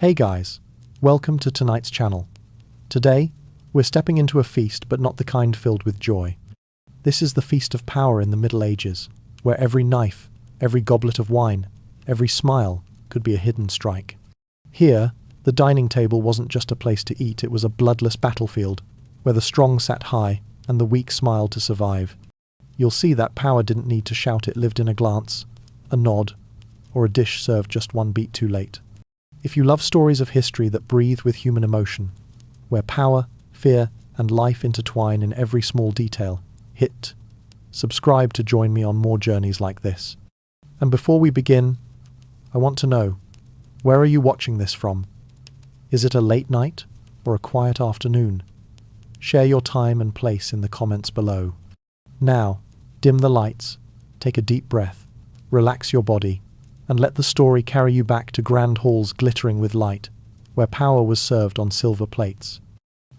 Hey guys, welcome to tonight's channel. Today, we're stepping into a feast, but not the kind filled with joy. This is the feast of power in the Middle Ages, where every knife, every goblet of wine, every smile could be a hidden strike. Here, the dining table wasn't just a place to eat, it was a bloodless battlefield, where the strong sat high and the weak smiled to survive. You'll see that power didn't need to shout, it lived in a glance, a nod, or a dish served just one beat too late. If you love stories of history that breathe with human emotion, where power, fear, and life intertwine in every small detail, hit subscribe to join me on more journeys like this. And before we begin, I want to know, where are you watching this from? Is it a late night or a quiet afternoon? Share your time and place in the comments below. Now, dim the lights, take a deep breath, relax your body, and let the story carry you back to grand halls glittering with light, where power was served on silver plates.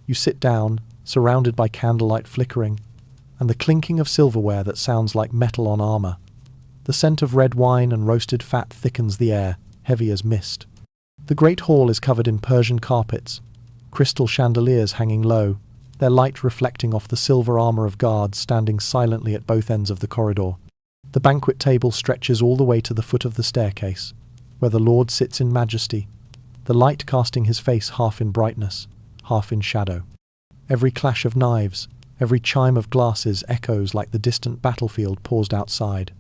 You sit down, surrounded by candlelight flickering, and the clinking of silverware that sounds like metal on armor. The scent of red wine and roasted fat thickens the air, heavy as mist. The great hall is covered in Persian carpets, crystal chandeliers hanging low, their light reflecting off the silver armor of guards standing silently at both ends of the corridor. The banquet table stretches all the way to the foot of the staircase, where the Lord sits in majesty, the light casting his face half in brightness, half in shadow. Every clash of knives, every chime of glasses echoes like the distant battlefield paused outside.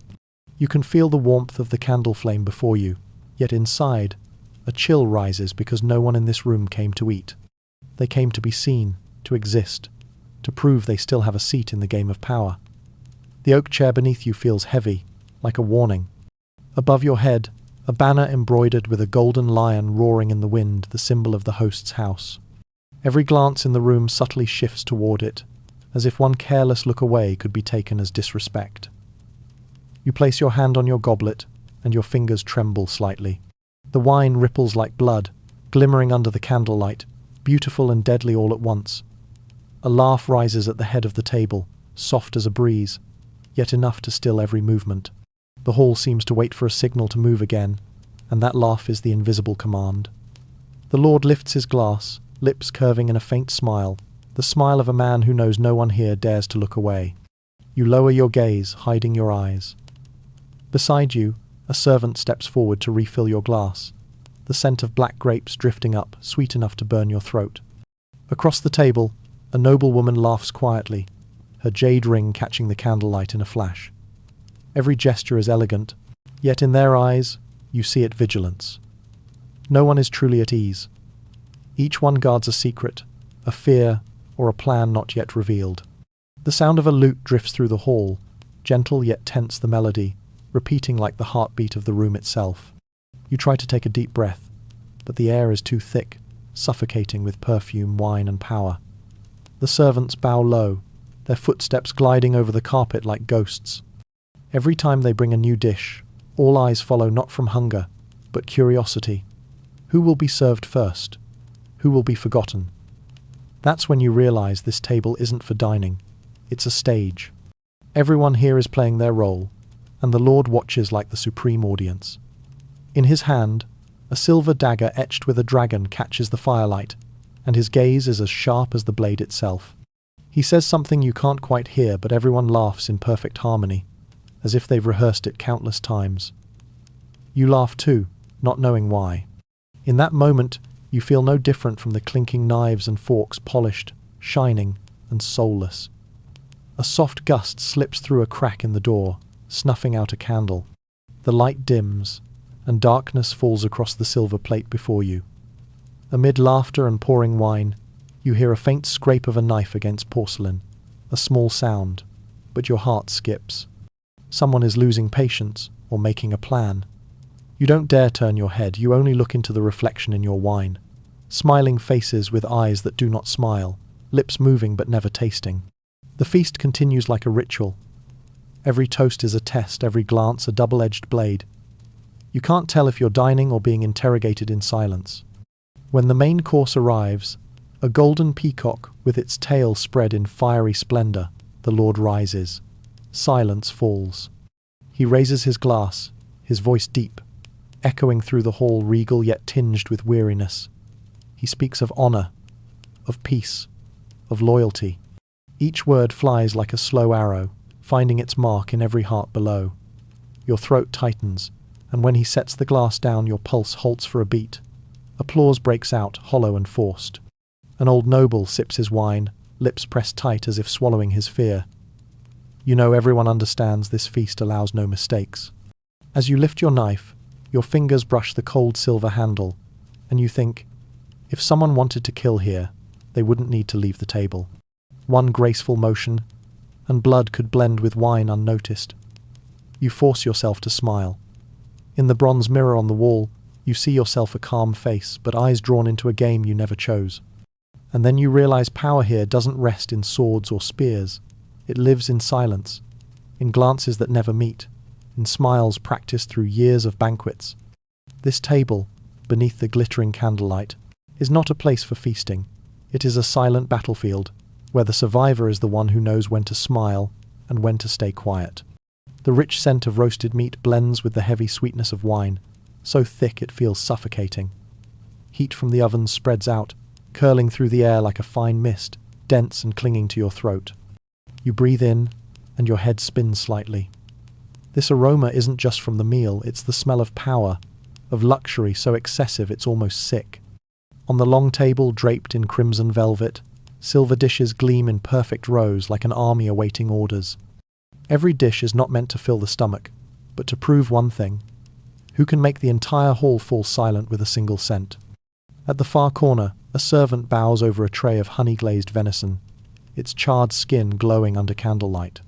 You can feel the warmth of the candle flame before you, yet inside, a chill rises because no one in this room came to eat. They came to be seen, to exist, to prove they still have a seat in the game of power. The oak chair beneath you feels heavy, like a warning. Above your head, a banner embroidered with a golden lion roaring in the wind, the symbol of the host's house. Every glance in the room subtly shifts toward it, as if one careless look away could be taken as disrespect. You place your hand on your goblet, and your fingers tremble slightly. The wine ripples like blood, glimmering under the candlelight, beautiful and deadly all at once. A laugh rises at the head of the table, soft as a breeze, yet enough to still every movement. The hall seems to wait for a signal to move again, and that laugh is the invisible command. The Lord lifts his glass, lips curving in a faint smile, the smile of a man who knows no one here dares to look away. You lower your gaze, hiding your eyes. Beside you, a servant steps forward to refill your glass, the scent of black grapes drifting up, sweet enough to burn your throat. Across the table, a noble woman laughs quietly, her jade ring catching the candlelight in a flash. Every gesture is elegant, yet in their eyes, you see it vigilance. No one is truly at ease. Each one guards a secret, a fear, or a plan not yet revealed. The sound of a lute drifts through the hall, gentle yet tense the melody, repeating like the heartbeat of the room itself. You try to take a deep breath, but the air is too thick, suffocating with perfume, wine, and power. The servants bow low, their footsteps gliding over the carpet like ghosts. Every time they bring a new dish, all eyes follow not from hunger, but curiosity. Who will be served first? Who will be forgotten? That's when you realize this table isn't for dining. It's a stage. Everyone here is playing their role, and the Lord watches like the supreme audience. In his hand, a silver dagger etched with a dragon catches the firelight, and his gaze is as sharp as the blade itself. He says something you can't quite hear, but everyone laughs in perfect harmony, as if they've rehearsed it countless times. You laugh too, not knowing why. In that moment, you feel no different from the clinking knives and forks, polished, shining, and soulless. A soft gust slips through a crack in the door, snuffing out a candle. The light dims, and darkness falls across the silver plate before you. Amid laughter and pouring wine, you hear a faint scrape of a knife against porcelain, a small sound, but your heart skips. Someone is losing patience or making a plan. You don't dare turn your head, you only look into the reflection in your wine. Smiling faces with eyes that do not smile, lips moving but never tasting. The feast continues like a ritual. Every toast is a test, every glance a double-edged blade. You can't tell if you're dining or being interrogated in silence. When the main course arrives, a golden peacock with its tail spread in fiery splendor, the Lord rises. Silence falls. He raises his glass, his voice deep. echoing through the hall, regal yet tinged with weariness. He speaks of honor, of peace, of loyalty. Each word flies like a slow arrow, finding its mark in every heart below. Your throat tightens, and when he sets the glass down, your pulse halts for a beat. Applause breaks out, hollow and forced. An old noble sips his wine, lips pressed tight as if swallowing his fear. You know everyone understands this feast allows no mistakes. As you lift your knife, your fingers brush the cold silver handle, and you think, if someone wanted to kill here, they wouldn't need to leave the table. One graceful motion, and blood could blend with wine unnoticed. You force yourself to smile. In the bronze mirror on the wall, you see yourself a calm face, but eyes drawn into a game you never chose. And then you realize power here doesn't rest in swords or spears. It lives in silence, in glances that never meet, in smiles practiced through years of banquets. This table, beneath the glittering candlelight, is not a place for feasting. It is a silent battlefield, where the survivor is the one who knows when to smile and when to stay quiet. The rich scent of roasted meat blends with the heavy sweetness of wine, so thick it feels suffocating. Heat from the ovens spreads out, curling through the air like a fine mist, dense and clinging to your throat. You breathe in, and your head spins slightly. This aroma isn't just from the meal, it's the smell of power, of luxury so excessive it's almost sick. On the long table, draped in crimson velvet, silver dishes gleam in perfect rows like an army awaiting orders. Every dish is not meant to fill the stomach, but to prove one thing: who can make the entire hall fall silent with a single scent. At the far corner, a servant bows over a tray of honey-glazed venison, its charred skin glowing under candlelight.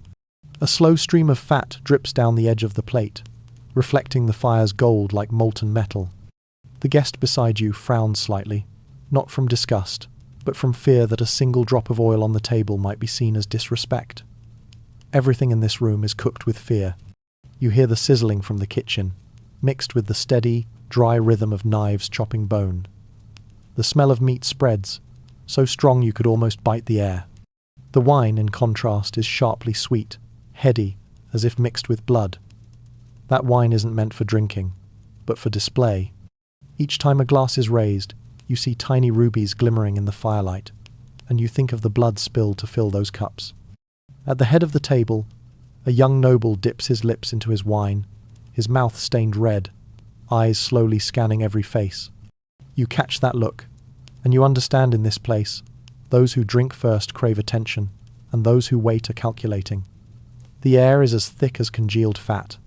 A slow stream of fat drips down the edge of the plate, reflecting the fire's gold like molten metal. The guest beside you frowns slightly, not from disgust, but from fear that a single drop of oil on the table might be seen as disrespect. Everything in this room is cooked with fear. You hear the sizzling from the kitchen, mixed with the steady, dry rhythm of knives chopping bone. The smell of meat spreads, so strong you could almost bite the air. The wine, in contrast, is sharply sweet, heady, as if mixed with blood. That wine isn't meant for drinking, but for display. Each time a glass is raised, you see tiny rubies glimmering in the firelight, and you think of the blood spilled to fill those cups. At the head of the table, a young noble dips his lips into his wine, his mouth stained red, eyes slowly scanning every face. You catch that look, and you understand in this place, those who drink first crave attention, and those who wait are calculating. The air is as thick as congealed fat.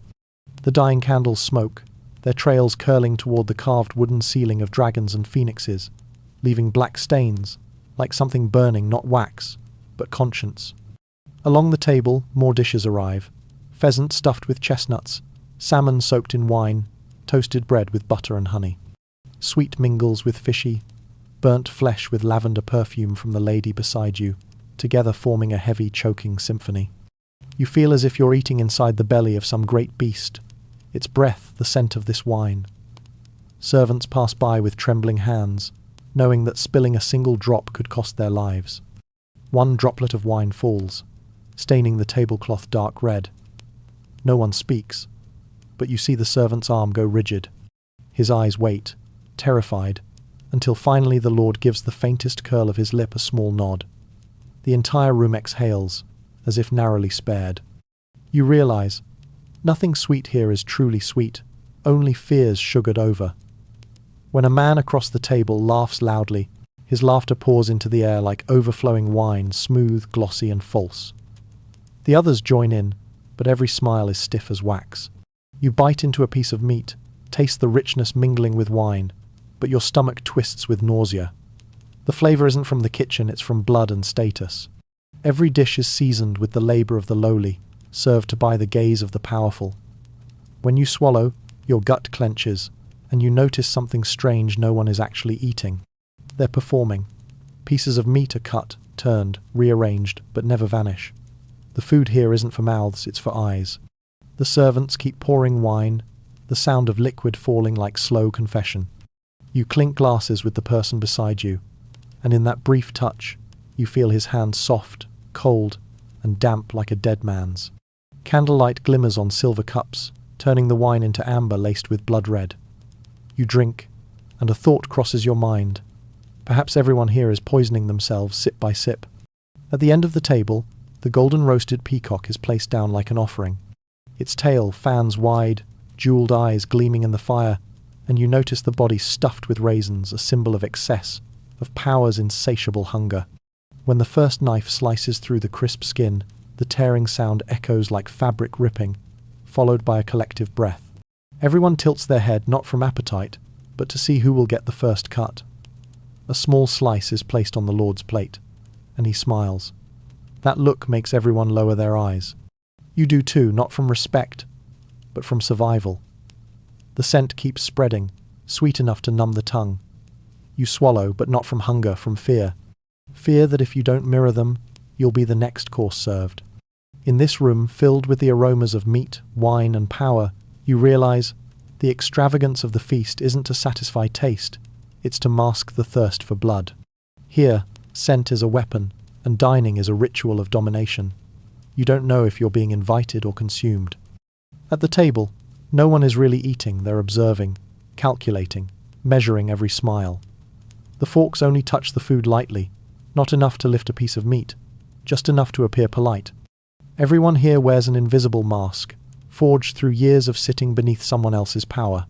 The dying candles smoke, their trails curling toward the carved wooden ceiling of dragons and phoenixes, leaving black stains, like something burning not wax, but conscience. Along the table, more dishes arrive: pheasant stuffed with chestnuts, salmon soaked in wine, toasted bread with butter and honey. Sweet mingles with fishy, burnt flesh with lavender perfume from the lady beside you, together forming a heavy, choking symphony. You feel as if you're eating inside the belly of some great beast, its breath the scent of this wine. Servants pass by with trembling hands, knowing that spilling a single drop could cost their lives. One droplet of wine falls, staining the tablecloth dark red. No one speaks, but you see the servant's arm go rigid. His eyes wait, terrified, until finally the Lord gives the faintest curl of his lip a small nod. The entire room exhales, as if narrowly spared. You realize, nothing sweet here is truly sweet, only fears sugared over. When a man across the table laughs loudly, his laughter pours into the air like overflowing wine, smooth, glossy, and false. The others join in, but every smile is stiff as wax. You bite into a piece of meat, taste the richness mingling with wine, but your stomach twists with nausea. The flavor isn't from the kitchen, it's from blood and status. Every dish is seasoned with the labor of the lowly, served to buy the gaze of the powerful. When you swallow, your gut clenches, and you notice something strange no one is actually eating. They're performing. Pieces of meat are cut, turned, rearranged, but never vanish. The food here isn't for mouths, it's for eyes. The servants keep pouring wine, the sound of liquid falling like slow confession. You clink glasses with the person beside you, and in that brief touch, you feel his hand soft, cold, and damp like a dead man's. Candlelight glimmers on silver cups, turning the wine into amber laced with blood red. You drink, and a thought crosses your mind. Perhaps everyone here is poisoning themselves sip by sip. At the end of the table, the golden roasted peacock is placed down like an offering. Its tail fans wide, jeweled eyes gleaming in the fire, and you notice the body stuffed with raisins, a symbol of excess, of power's insatiable hunger. When the first knife slices through the crisp skin, the tearing sound echoes like fabric ripping, followed by a collective breath. Everyone tilts their head not from appetite, but to see who will get the first cut. A small slice is placed on the Lord's plate, and he smiles. That look makes everyone lower their eyes. You do too, not from respect, but from survival. The scent keeps spreading, sweet enough to numb the tongue. You swallow, but not from hunger, from fear. Fear that if you don't mirror them, you'll be the next course served. In this room, filled with the aromas of meat, wine, and power, you realize the extravagance of the feast isn't to satisfy taste, it's to mask the thirst for blood. Here, scent is a weapon, and dining is a ritual of domination. You don't know if you're being invited or consumed. At the table, no one is really eating, they're observing, calculating, measuring every smile. The forks only touch the food lightly, not enough to lift a piece of meat, just enough to appear polite. Everyone here wears an invisible mask, forged through years of sitting beneath someone else's power.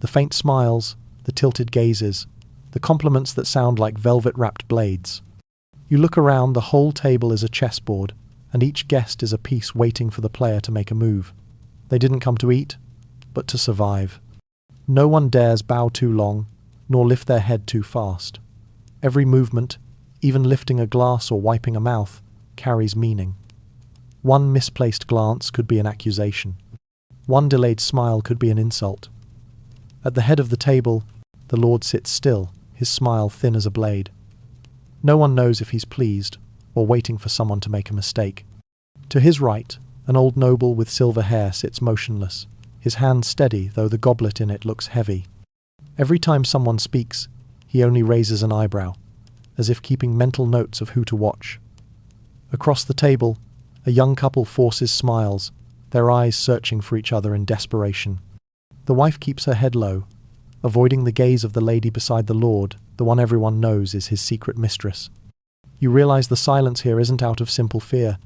The faint smiles, the tilted gazes, the compliments that sound like velvet-wrapped blades. You look around, the whole table is a chessboard, and each guest is a piece waiting for the player to make a move. They didn't come to eat, but to survive. No one dares bow too long, nor lift their head too fast. Every movement, even lifting a glass or wiping a mouth, carries meaning. One misplaced glance could be an accusation. One delayed smile could be an insult. At the head of the table, the Lord sits still, his smile thin as a blade. No one knows if he's pleased or waiting for someone to make a mistake. To his right, an old noble with silver hair sits motionless, his hand steady though the goblet in it looks heavy. Every time someone speaks, he only raises an eyebrow, as if keeping mental notes of who to watch. Across the table, a young couple forces smiles, their eyes searching for each other in desperation. The wife keeps her head low, avoiding the gaze of the lady beside the Lord, the one everyone knows is his secret mistress. You realize the silence here isn't out of simple fear,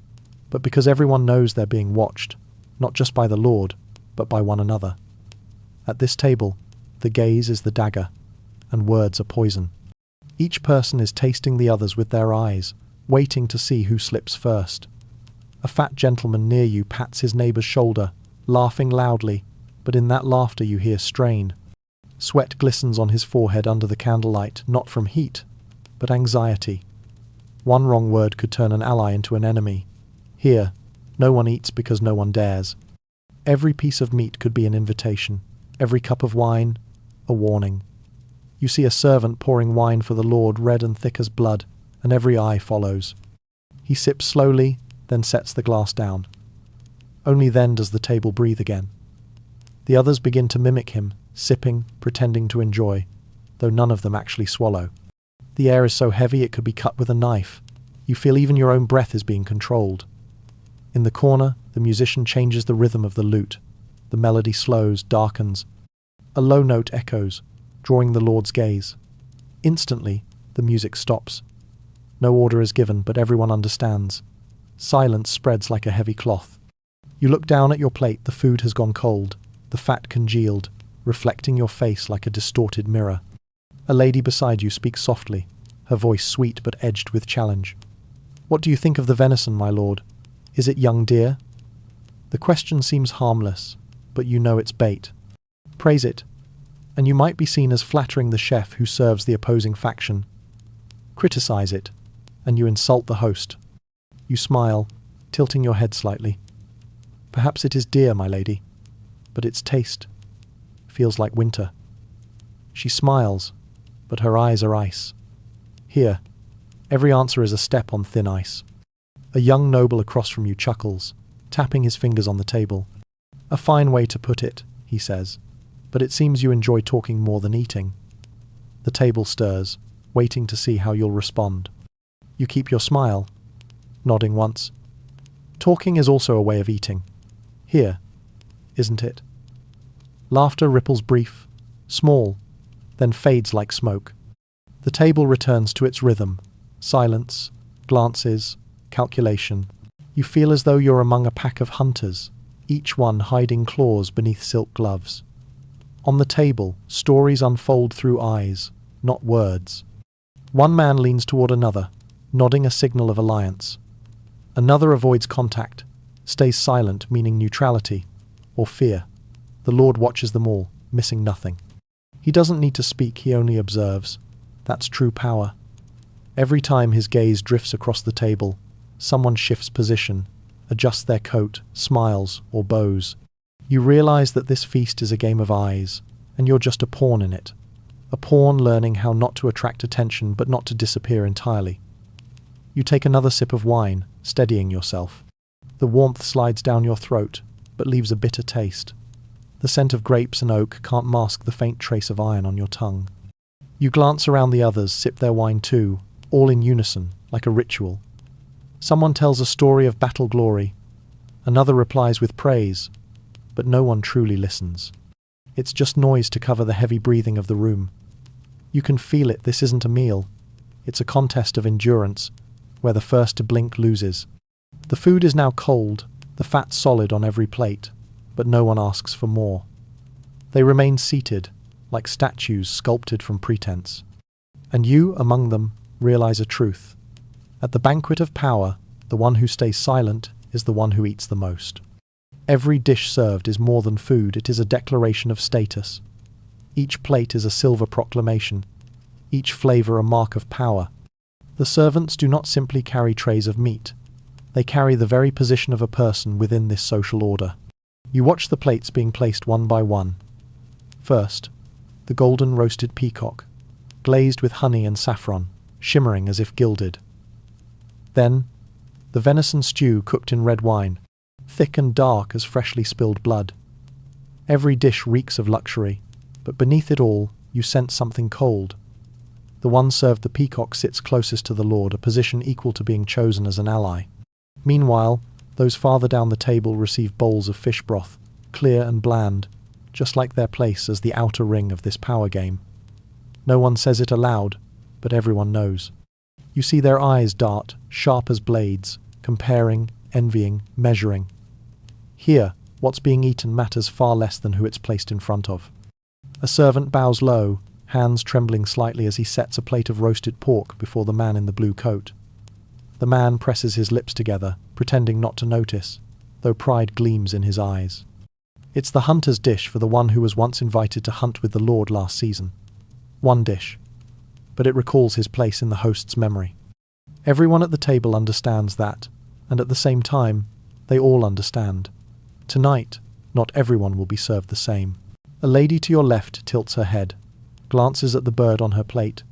but because everyone knows they're being watched, not just by the Lord, but by one another. At this table, the gaze is the dagger, and words are poison. Each person is tasting the others with their eyes, waiting to see who slips first. A fat gentleman near you pats his neighbor's shoulder, laughing loudly, but in that laughter you hear strain. Sweat glistens on his forehead under the candlelight, not from heat, but anxiety. One wrong word could turn an ally into an enemy. Here, no one eats because no one dares. Every piece of meat could be an invitation, every cup of wine, a warning. You see a servant pouring wine for the Lord, red and thick as blood, and every eye follows. He sips slowly, then sets the glass down. Only then does the table breathe again. The others begin to mimic him, sipping, pretending to enjoy, though none of them actually swallow. The air is so heavy it could be cut with a knife. You feel even your own breath is being controlled. In the corner, the musician changes the rhythm of the lute. The melody slows, darkens. A low note echoes, drawing the Lord's gaze. Instantly, the music stops. No order is given, but everyone understands. Silence spreads like a heavy cloth. You look down at your plate, the food has gone cold, the fat congealed, reflecting your face like a distorted mirror. A lady beside you speaks softly, her voice sweet but edged with challenge. "What do you think of the venison, my lord? Is it young deer?" The question seems harmless, but you know it's bait. Praise it, and you might be seen as flattering the chef who serves the opposing faction. Criticize it, and you insult the host. You smile, tilting your head slightly. Perhaps it is dear, my lady, but its taste feels like winter. She smiles, but her eyes are ice. Here, every answer is a step on thin ice. A young noble across from you chuckles, tapping his fingers on the table. "A fine way to put it," he says, "but it seems you enjoy talking more than eating." The table stirs, waiting to see how you'll respond. You keep your smile, nodding once. Talking is also a way of eating. Here, isn't it? Laughter ripples brief, small, then fades like smoke. The table returns to its rhythm, silence, glances, calculation. You feel as though you're among a pack of hunters, each one hiding claws beneath silk gloves. On the table, stories unfold through eyes, not words. One man leans toward another, nodding a signal of alliance. Another avoids contact, stays silent, meaning neutrality, or fear. The Lord watches them all, missing nothing. He doesn't need to speak, he only observes. That's true power. Every time his gaze drifts across the table, someone shifts position, adjusts their coat, smiles, or bows. You realize that this feast is a game of eyes, and you're just a pawn in it. A pawn learning how not to attract attention but not to disappear entirely. You take another sip of wine, steadying yourself. The warmth slides down your throat, but leaves a bitter taste. The scent of grapes and oak can't mask the faint trace of iron on your tongue. You glance around the others, sip their wine too, all in unison, like a ritual. Someone tells a story of battle glory. Another replies with praise, but no one truly listens. It's just noise to cover the heavy breathing of the room. You can feel it, this isn't a meal. It's a contest of endurance, where the first to blink loses. The food is now cold, the fat solid on every plate, but no one asks for more. They remain seated, like statues sculpted from pretense. And you, among them, realize a truth. At the banquet of power, the one who stays silent is the one who eats the most. Every dish served is more than food, it is a declaration of status. Each plate is a silver proclamation, each flavor a mark of power. The servants do not simply carry trays of meat. They carry the very position of a person within this social order. You watch the plates being placed one by one. First, the golden roasted peacock, glazed with honey and saffron, shimmering as if gilded. Then, the venison stew cooked in red wine, thick and dark as freshly spilled blood. Every dish reeks of luxury, but beneath it all, you sense something cold. The one served the peacock sits closest to the Lord, a position equal to being chosen as an ally. Meanwhile, those farther down the table receive bowls of fish broth, clear and bland, just like their place as the outer ring of this power game. No one says it aloud, but everyone knows. You see their eyes dart, sharp as blades, comparing, envying, measuring. Here, what's being eaten matters far less than who it's placed in front of. A servant bows low, hands trembling slightly as he sets a plate of roasted pork before the man in the blue coat. The man presses his lips together, pretending not to notice, though pride gleams in his eyes. It's the hunter's dish for the one who was once invited to hunt with the Lord last season. One dish, but it recalls his place in the host's memory. Everyone at the table understands that, and at the same time, they all understand. Tonight, not everyone will be served the same. A lady to your left tilts her head, glances at the bird on her plate,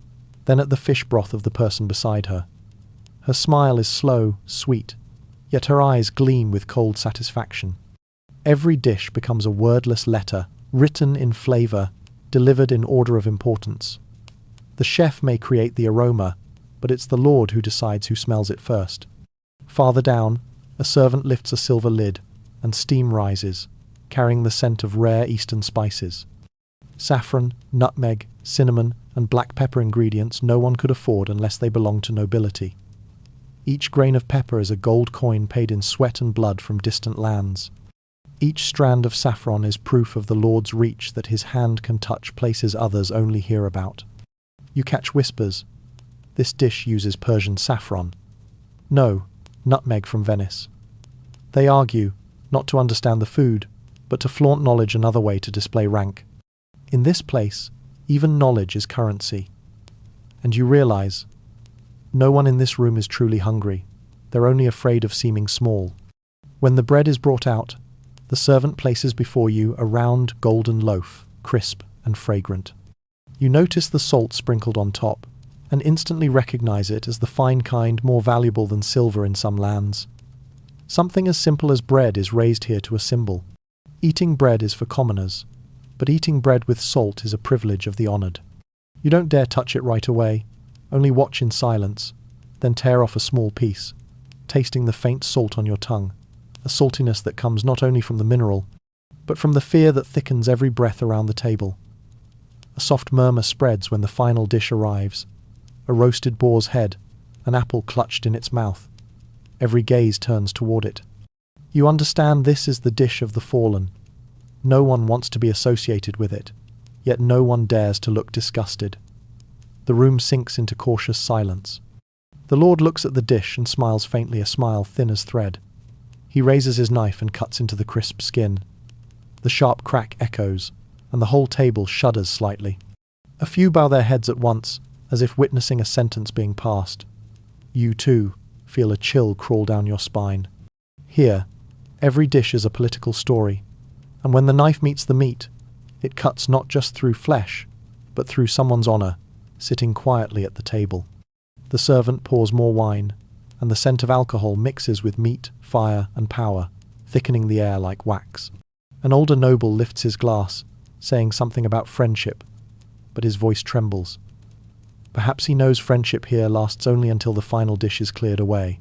then at the fish broth of the person beside her. Her smile is slow, sweet, yet her eyes gleam with cold satisfaction. Every dish becomes a wordless letter, written in flavor, delivered in order of importance. The chef may create the aroma, but it's the Lord who decides who smells it first. Farther down, a servant lifts a silver lid, and steam rises, carrying the scent of rare Eastern spices. Saffron, nutmeg, cinnamon, and black pepper ingredients no one could afford unless they belonged to nobility. Each grain of pepper is a gold coin paid in sweat and blood from distant lands. Each strand of saffron is proof of the Lord's reach that his hand can touch places others only hear about. You catch whispers. This dish uses Persian saffron. No, nutmeg from Venice. They argue, not to understand the food, but to flaunt knowledge another way to display rank. In this place, even knowledge is currency. And you realize, no one in this room is truly hungry. They're only afraid of seeming small. When the bread is brought out, the servant places before you a round golden loaf, crisp and fragrant. You notice the salt sprinkled on top, and instantly recognize it as the fine kind more valuable than silver in some lands. Something as simple as bread is raised here to a symbol. Eating bread is for commoners, but eating bread with salt is a privilege of the honored. You don't dare touch it right away, only watch in silence, then tear off a small piece, tasting the faint salt on your tongue, a saltiness that comes not only from the mineral, but from the fear that thickens every breath around the table. A soft murmur spreads when the final dish arrives. A roasted boar's head, an apple clutched in its mouth. Every gaze turns toward it. You understand this is the dish of the fallen. No one wants to be associated with it, yet no one dares to look disgusted. The room sinks into cautious silence. The Lord looks at the dish and smiles faintly, a smile thin as thread. He raises his knife and cuts into the crisp skin. The sharp crack echoes, and the whole table shudders slightly. A few bow their heads at once, as if witnessing a sentence being passed. You, too, feel a chill crawl down your spine. Here, every dish is a political story, and when the knife meets the meat, it cuts not just through flesh, but through someone's honor, sitting quietly at the table. The servant pours more wine, and the scent of alcohol mixes with meat, fire, and power, thickening the air like wax. An older noble lifts his glass, saying something about friendship, but his voice trembles. Perhaps he knows friendship here lasts only until the final dish is cleared away.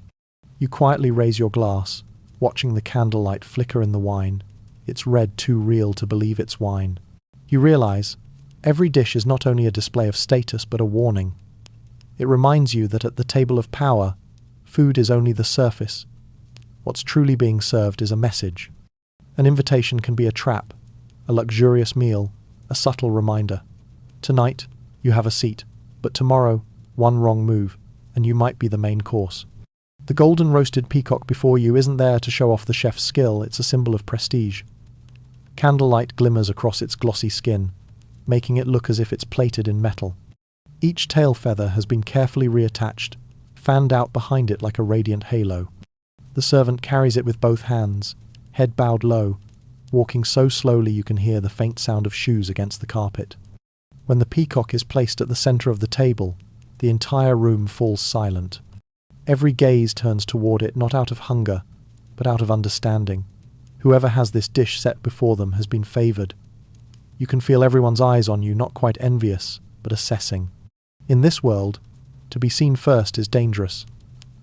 You quietly raise your glass, watching the candlelight flicker in the wine. It's red, too real to believe it's wine. You realize every dish is not only a display of status but a warning. It reminds you that at the table of power, food is only the surface. What's truly being served is a message. An invitation can be a trap, a luxurious meal, a subtle reminder. Tonight, you have a seat, but tomorrow, one wrong move, and you might be the main course. The golden roasted peacock before you isn't there to show off the chef's skill, it's a symbol of prestige. Candlelight glimmers across its glossy skin, making it look as if it's plated in metal. Each tail feather has been carefully reattached, fanned out behind it like a radiant halo. The servant carries it with both hands, head bowed low, walking so slowly you can hear the faint sound of shoes against the carpet. When the peacock is placed at the center of the table, the entire room falls silent. Every gaze turns toward it, not out of hunger, but out of understanding. Whoever has this dish set before them has been favored. You can feel everyone's eyes on you, not quite envious, but assessing. In this world, to be seen first is dangerous.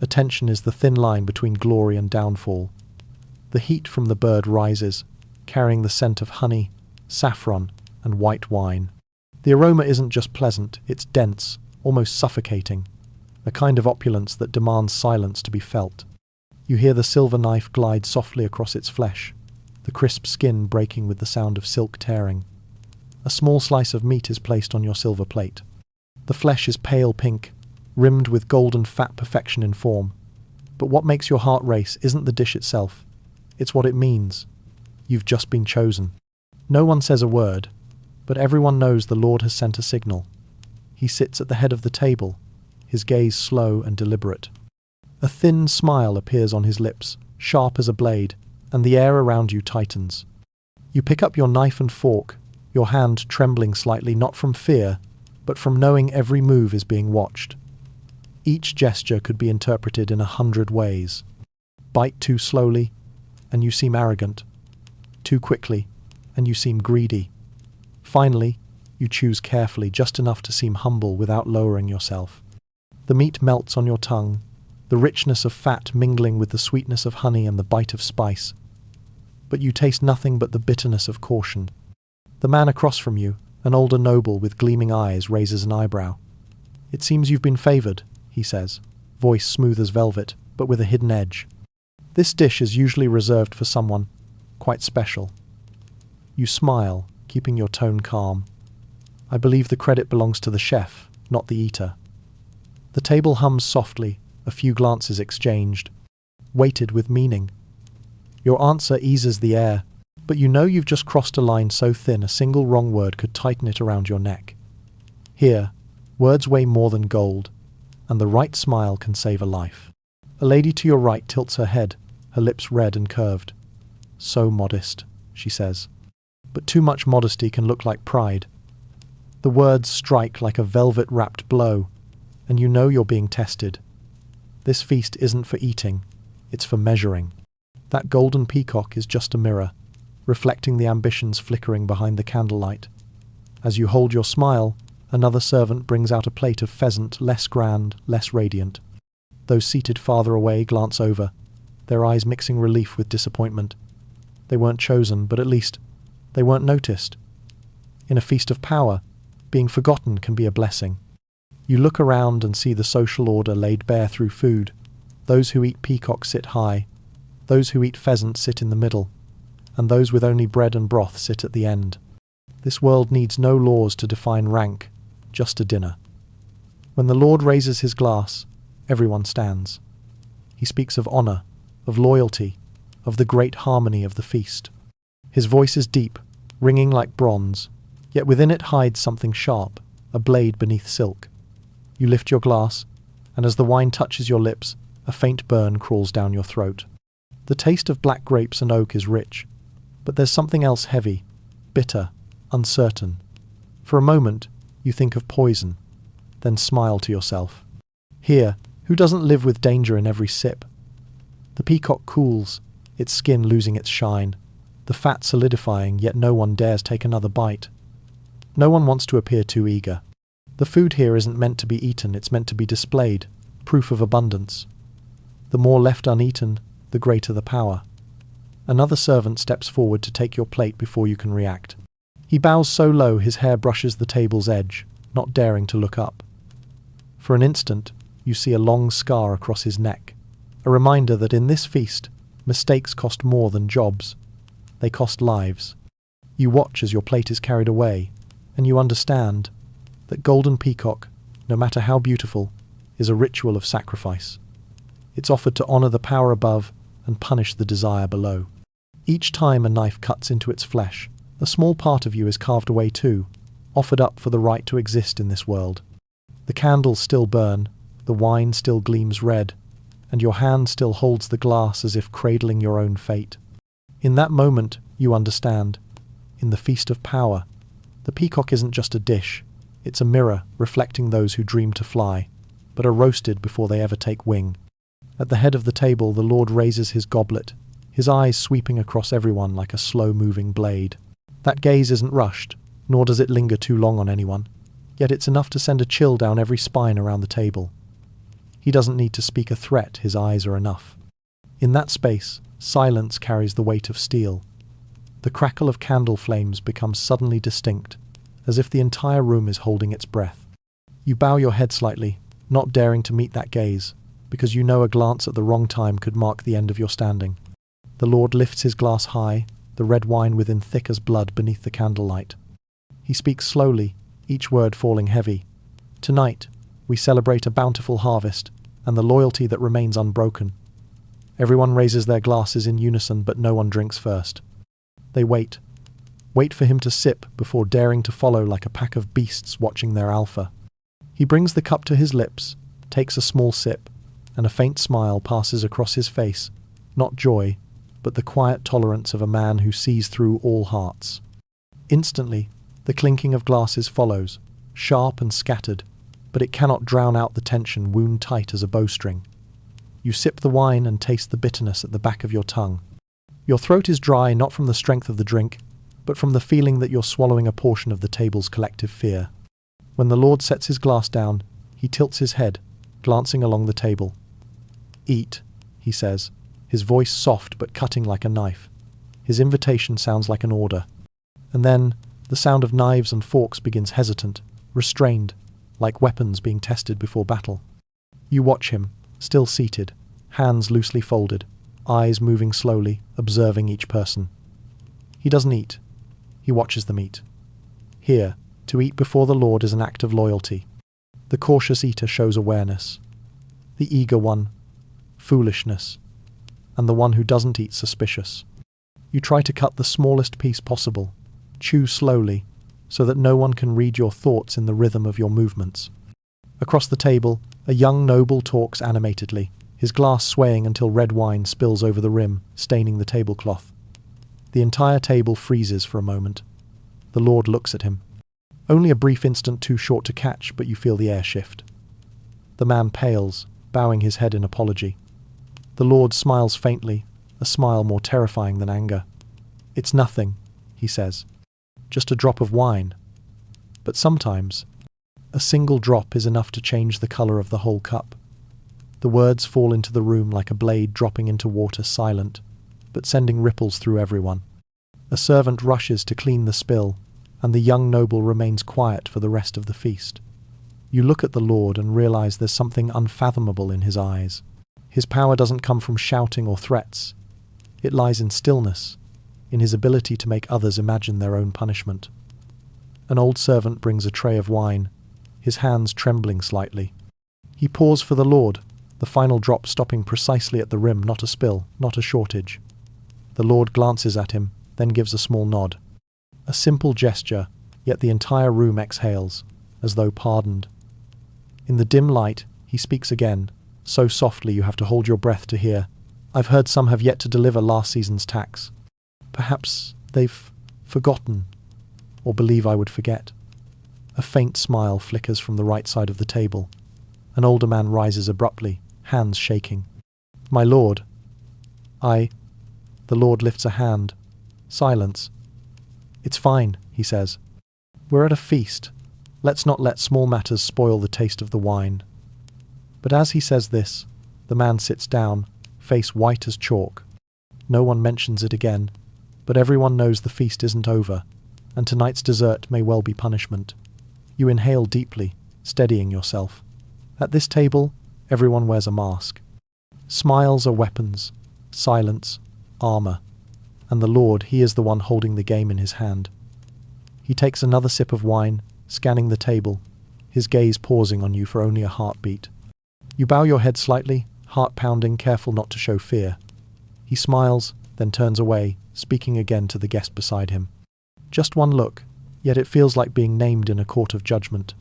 Attention is the thin line between glory and downfall. The heat from the bird rises, carrying the scent of honey, saffron, and white wine. The aroma isn't just pleasant, it's dense, almost suffocating, a kind of opulence that demands silence to be felt. You hear the silver knife glide softly across its flesh, the crisp skin breaking with the sound of silk tearing. A small slice of meat is placed on your silver plate. The flesh is pale pink, rimmed with golden fat perfection in form. But what makes your heart race isn't the dish itself, it's what it means. You've just been chosen. No one says a word, but everyone knows the Lord has sent a signal. He sits at the head of the table, his gaze slow and deliberate. A thin smile appears on his lips, sharp as a blade, and the air around you tightens. You pick up your knife and fork, your hand trembling slightly, not from fear, but from knowing every move is being watched. Each gesture could be interpreted in 100 ways. Bite too slowly, and you seem arrogant. Too quickly, and you seem greedy. Finally, you choose carefully, just enough to seem humble without lowering yourself. The meat melts on your tongue, the richness of fat mingling with the sweetness of honey and the bite of spice. But you taste nothing but the bitterness of caution. The man across from you, an older noble with gleaming eyes, raises an eyebrow. "It seems you've been favored," he says, voice smooth as velvet, but with a hidden edge. "This dish is usually reserved for someone quite special." You smile, keeping your tone calm. "I believe the credit belongs to the chef, not the eater." The table hums softly, a few glances exchanged, weighted with meaning. Your answer eases the air, but you know you've just crossed a line so thin a single wrong word could tighten it around your neck. Here, words weigh more than gold, and the right smile can save a life. A lady to your right tilts her head, her lips red and curved. "So modest," she says. But too much modesty can look like pride. The words strike like a velvet-wrapped blow, and you know you're being tested. This feast isn't for eating, it's for measuring. That golden peacock is just a mirror, reflecting the ambitions flickering behind the candlelight. As you hold your smile, another servant brings out a plate of pheasant, less grand, less radiant. Those seated farther away glance over, their eyes mixing relief with disappointment. They weren't chosen, but at least they weren't noticed. In a feast of power, Being forgotten can be a blessing. You look around and see the social order laid bare through food. Those who eat peacock sit high, those who eat pheasant sit in the middle, and those with only bread and broth sit at the end. This world needs no laws to define rank, just a dinner. When the Lord raises his glass, everyone stands. He speaks of honour, of loyalty, of the great harmony of the feast. His voice is deep, ringing like bronze, yet within it hides something sharp, a blade beneath silk. You lift your glass, and as the wine touches your lips, a faint burn crawls down your throat. The taste of black grapes and oak is rich, but there's something else heavy, bitter, uncertain. For a moment, you think of poison, then smile to yourself. Here, who doesn't live with danger in every sip? The peacock cools, its skin losing its shine, the fat solidifying, yet no one dares take another bite. No one wants to appear too eager. The food here isn't meant to be eaten, it's meant to be displayed, proof of abundance. The more left uneaten, the greater the power. Another servant steps forward to take your plate before you can react. He bows so low his hair brushes the table's edge, not daring to look up. For an instant, you see a long scar across his neck, a reminder that in this feast, mistakes cost more than jobs. They cost lives. You watch as your plate is carried away, and you understand that golden peacock, no matter how beautiful, is a ritual of sacrifice. It's offered to honour the power above and punish the desire below. Each time a knife cuts into its flesh, a small part of you is carved away too, offered up for the right to exist in this world. The candles still burn, the wine still gleams red, and your hand still holds the glass as if cradling your own fate. In that moment, you understand. In the feast of power, the peacock isn't just a dish, it's a mirror reflecting those who dream to fly, but are roasted before they ever take wing. At the head of the table, the Lord raises his goblet, his eyes sweeping across everyone like a slow-moving blade. That gaze isn't rushed, nor does it linger too long on anyone, yet it's enough to send a chill down every spine around the table. He doesn't need to speak a threat, his eyes are enough. In that space, silence carries the weight of steel. The crackle of candle flames becomes suddenly distinct, as if the entire room is holding its breath. You bow your head slightly, not daring to meet that gaze, because you know a glance at the wrong time could mark the end of your standing. The Lord lifts his glass high, the red wine within thick as blood beneath the candlelight. He speaks slowly, each word falling heavy. Tonight, we celebrate a bountiful harvest, and the loyalty that remains unbroken. Everyone raises their glasses in unison, but no one drinks first. They wait for him to sip before daring to follow like a pack of beasts watching their alpha. He brings the cup to his lips, takes a small sip, and a faint smile passes across his face, not joy, but the quiet tolerance of a man who sees through all hearts. Instantly, the clinking of glasses follows, sharp and scattered, but it cannot drown out the tension wound tight as a bowstring. You sip the wine and taste the bitterness at the back of your tongue. Your throat is dry not from the strength of the drink, but from the feeling that you're swallowing a portion of the table's collective fear. When the Lord sets his glass down, he tilts his head, glancing along the table. "Eat," he says, his voice soft but cutting like a knife. His invitation sounds like an order. And then, the sound of knives and forks begins hesitant, restrained, like weapons being tested before battle. You watch him, still seated, hands loosely folded, eyes moving slowly, observing each person. He doesn't eat. He watches them eat. Here, to eat before the Lord is an act of loyalty. The cautious eater shows awareness. The eager one, foolishness. And the one who doesn't eat, suspicious. You try to cut the smallest piece possible, chew slowly, so that no one can read your thoughts in the rhythm of your movements. Across the table, a young noble talks animatedly, his glass swaying until red wine spills over the rim, staining the tablecloth. The entire table freezes for a moment. The Lord looks at him. Only a brief instant too short to catch, but you feel the air shift. The man pales, bowing his head in apology. The Lord smiles faintly, a smile more terrifying than anger. "It's nothing," he says. "Just a drop of wine." But sometimes, a single drop is enough to change the colour of the whole cup. The words fall into the room like a blade dropping into water, silent, but sending ripples through everyone. A servant rushes to clean the spill, and the young noble remains quiet for the rest of the feast. You look at the Lord and realize there's something unfathomable in his eyes. His power doesn't come from shouting or threats. It lies in stillness, in his ability to make others imagine their own punishment. An old servant brings a tray of wine, his hands trembling slightly. He pours for the Lord, the final drop stopping precisely at the rim, not a spill, not a shortage. The Lord glances at him, then gives a small nod. A simple gesture, yet the entire room exhales, as though pardoned. In the dim light, he speaks again, so softly you have to hold your breath to hear. I've heard some have yet to deliver last season's tax. Perhaps they've forgotten, or believe I would forget. A faint smile flickers from the right side of the table. An older man rises abruptly, hands shaking. My lord. The Lord lifts a hand. Silence. It's fine, he says. We're at a feast. Let's not let small matters spoil the taste of the wine. But as he says this, the man sits down, face white as chalk. No one mentions it again, but everyone knows the feast isn't over, and tonight's dessert may well be punishment. You inhale deeply, steadying yourself. At this table, everyone wears a mask. Smiles are weapons, silence, armor, and the Lord, he is the one holding the game in his hand. He takes another sip of wine, scanning the table, his gaze pausing on you for only a heartbeat. You bow your head slightly, heart pounding, careful not to show fear. He smiles, then turns away, speaking again to the guest beside him. Just one look, yet it feels like being named in a court of judgment.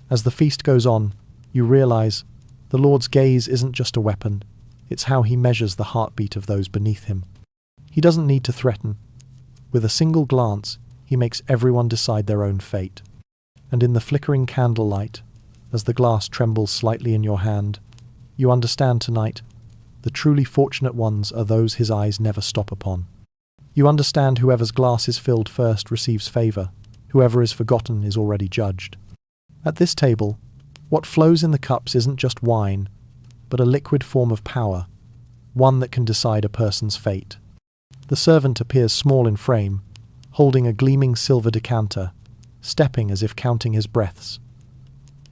As the feast goes on, you realize the Lord's gaze isn't just a weapon, it's how he measures the heartbeat of those beneath him. He doesn't need to threaten. With a single glance, he makes everyone decide their own fate. And in the flickering candlelight, as the glass trembles slightly in your hand, you understand tonight, the truly fortunate ones are those his eyes never stop upon. You understand whoever's glass is filled first receives favor, whoever is forgotten is already judged. At this table, what flows in the cups isn't just wine, but a liquid form of power, one that can decide a person's fate. The servant appears small in frame, holding a gleaming silver decanter, stepping as if counting his breaths.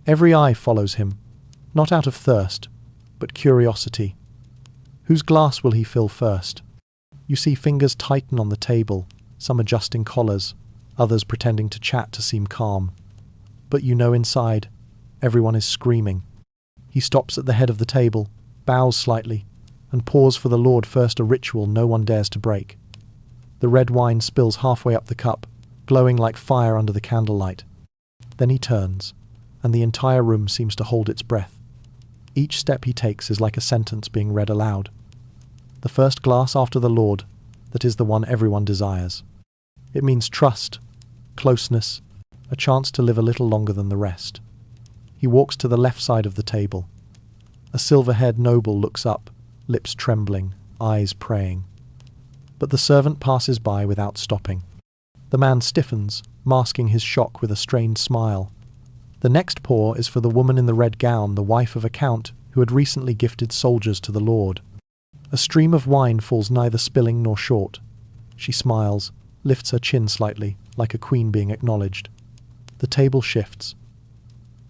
Every eye follows him, not out of thirst, but curiosity. Whose glass will he fill first? You see fingers tighten on the table, some adjusting collars, others pretending to chat to seem calm. But you know inside, everyone is screaming. He stops at the head of the table, bows slightly, and pours for the Lord first, a ritual no one dares to break. The red wine spills halfway up the cup, glowing like fire under the candlelight. Then he turns, and the entire room seems to hold its breath. Each step he takes is like a sentence being read aloud. The first glass after the Lord, that is the one everyone desires. It means trust, closeness, a chance to live a little longer than the rest. He walks to the left side of the table. A silver-haired noble looks up, lips trembling, eyes praying. But the servant passes by without stopping. The man stiffens, masking his shock with a strained smile. The next pour is for the woman in the red gown, the wife of a count who had recently gifted soldiers to the Lord. A stream of wine falls neither spilling nor short. She smiles, lifts her chin slightly, like a queen being acknowledged. The table shifts.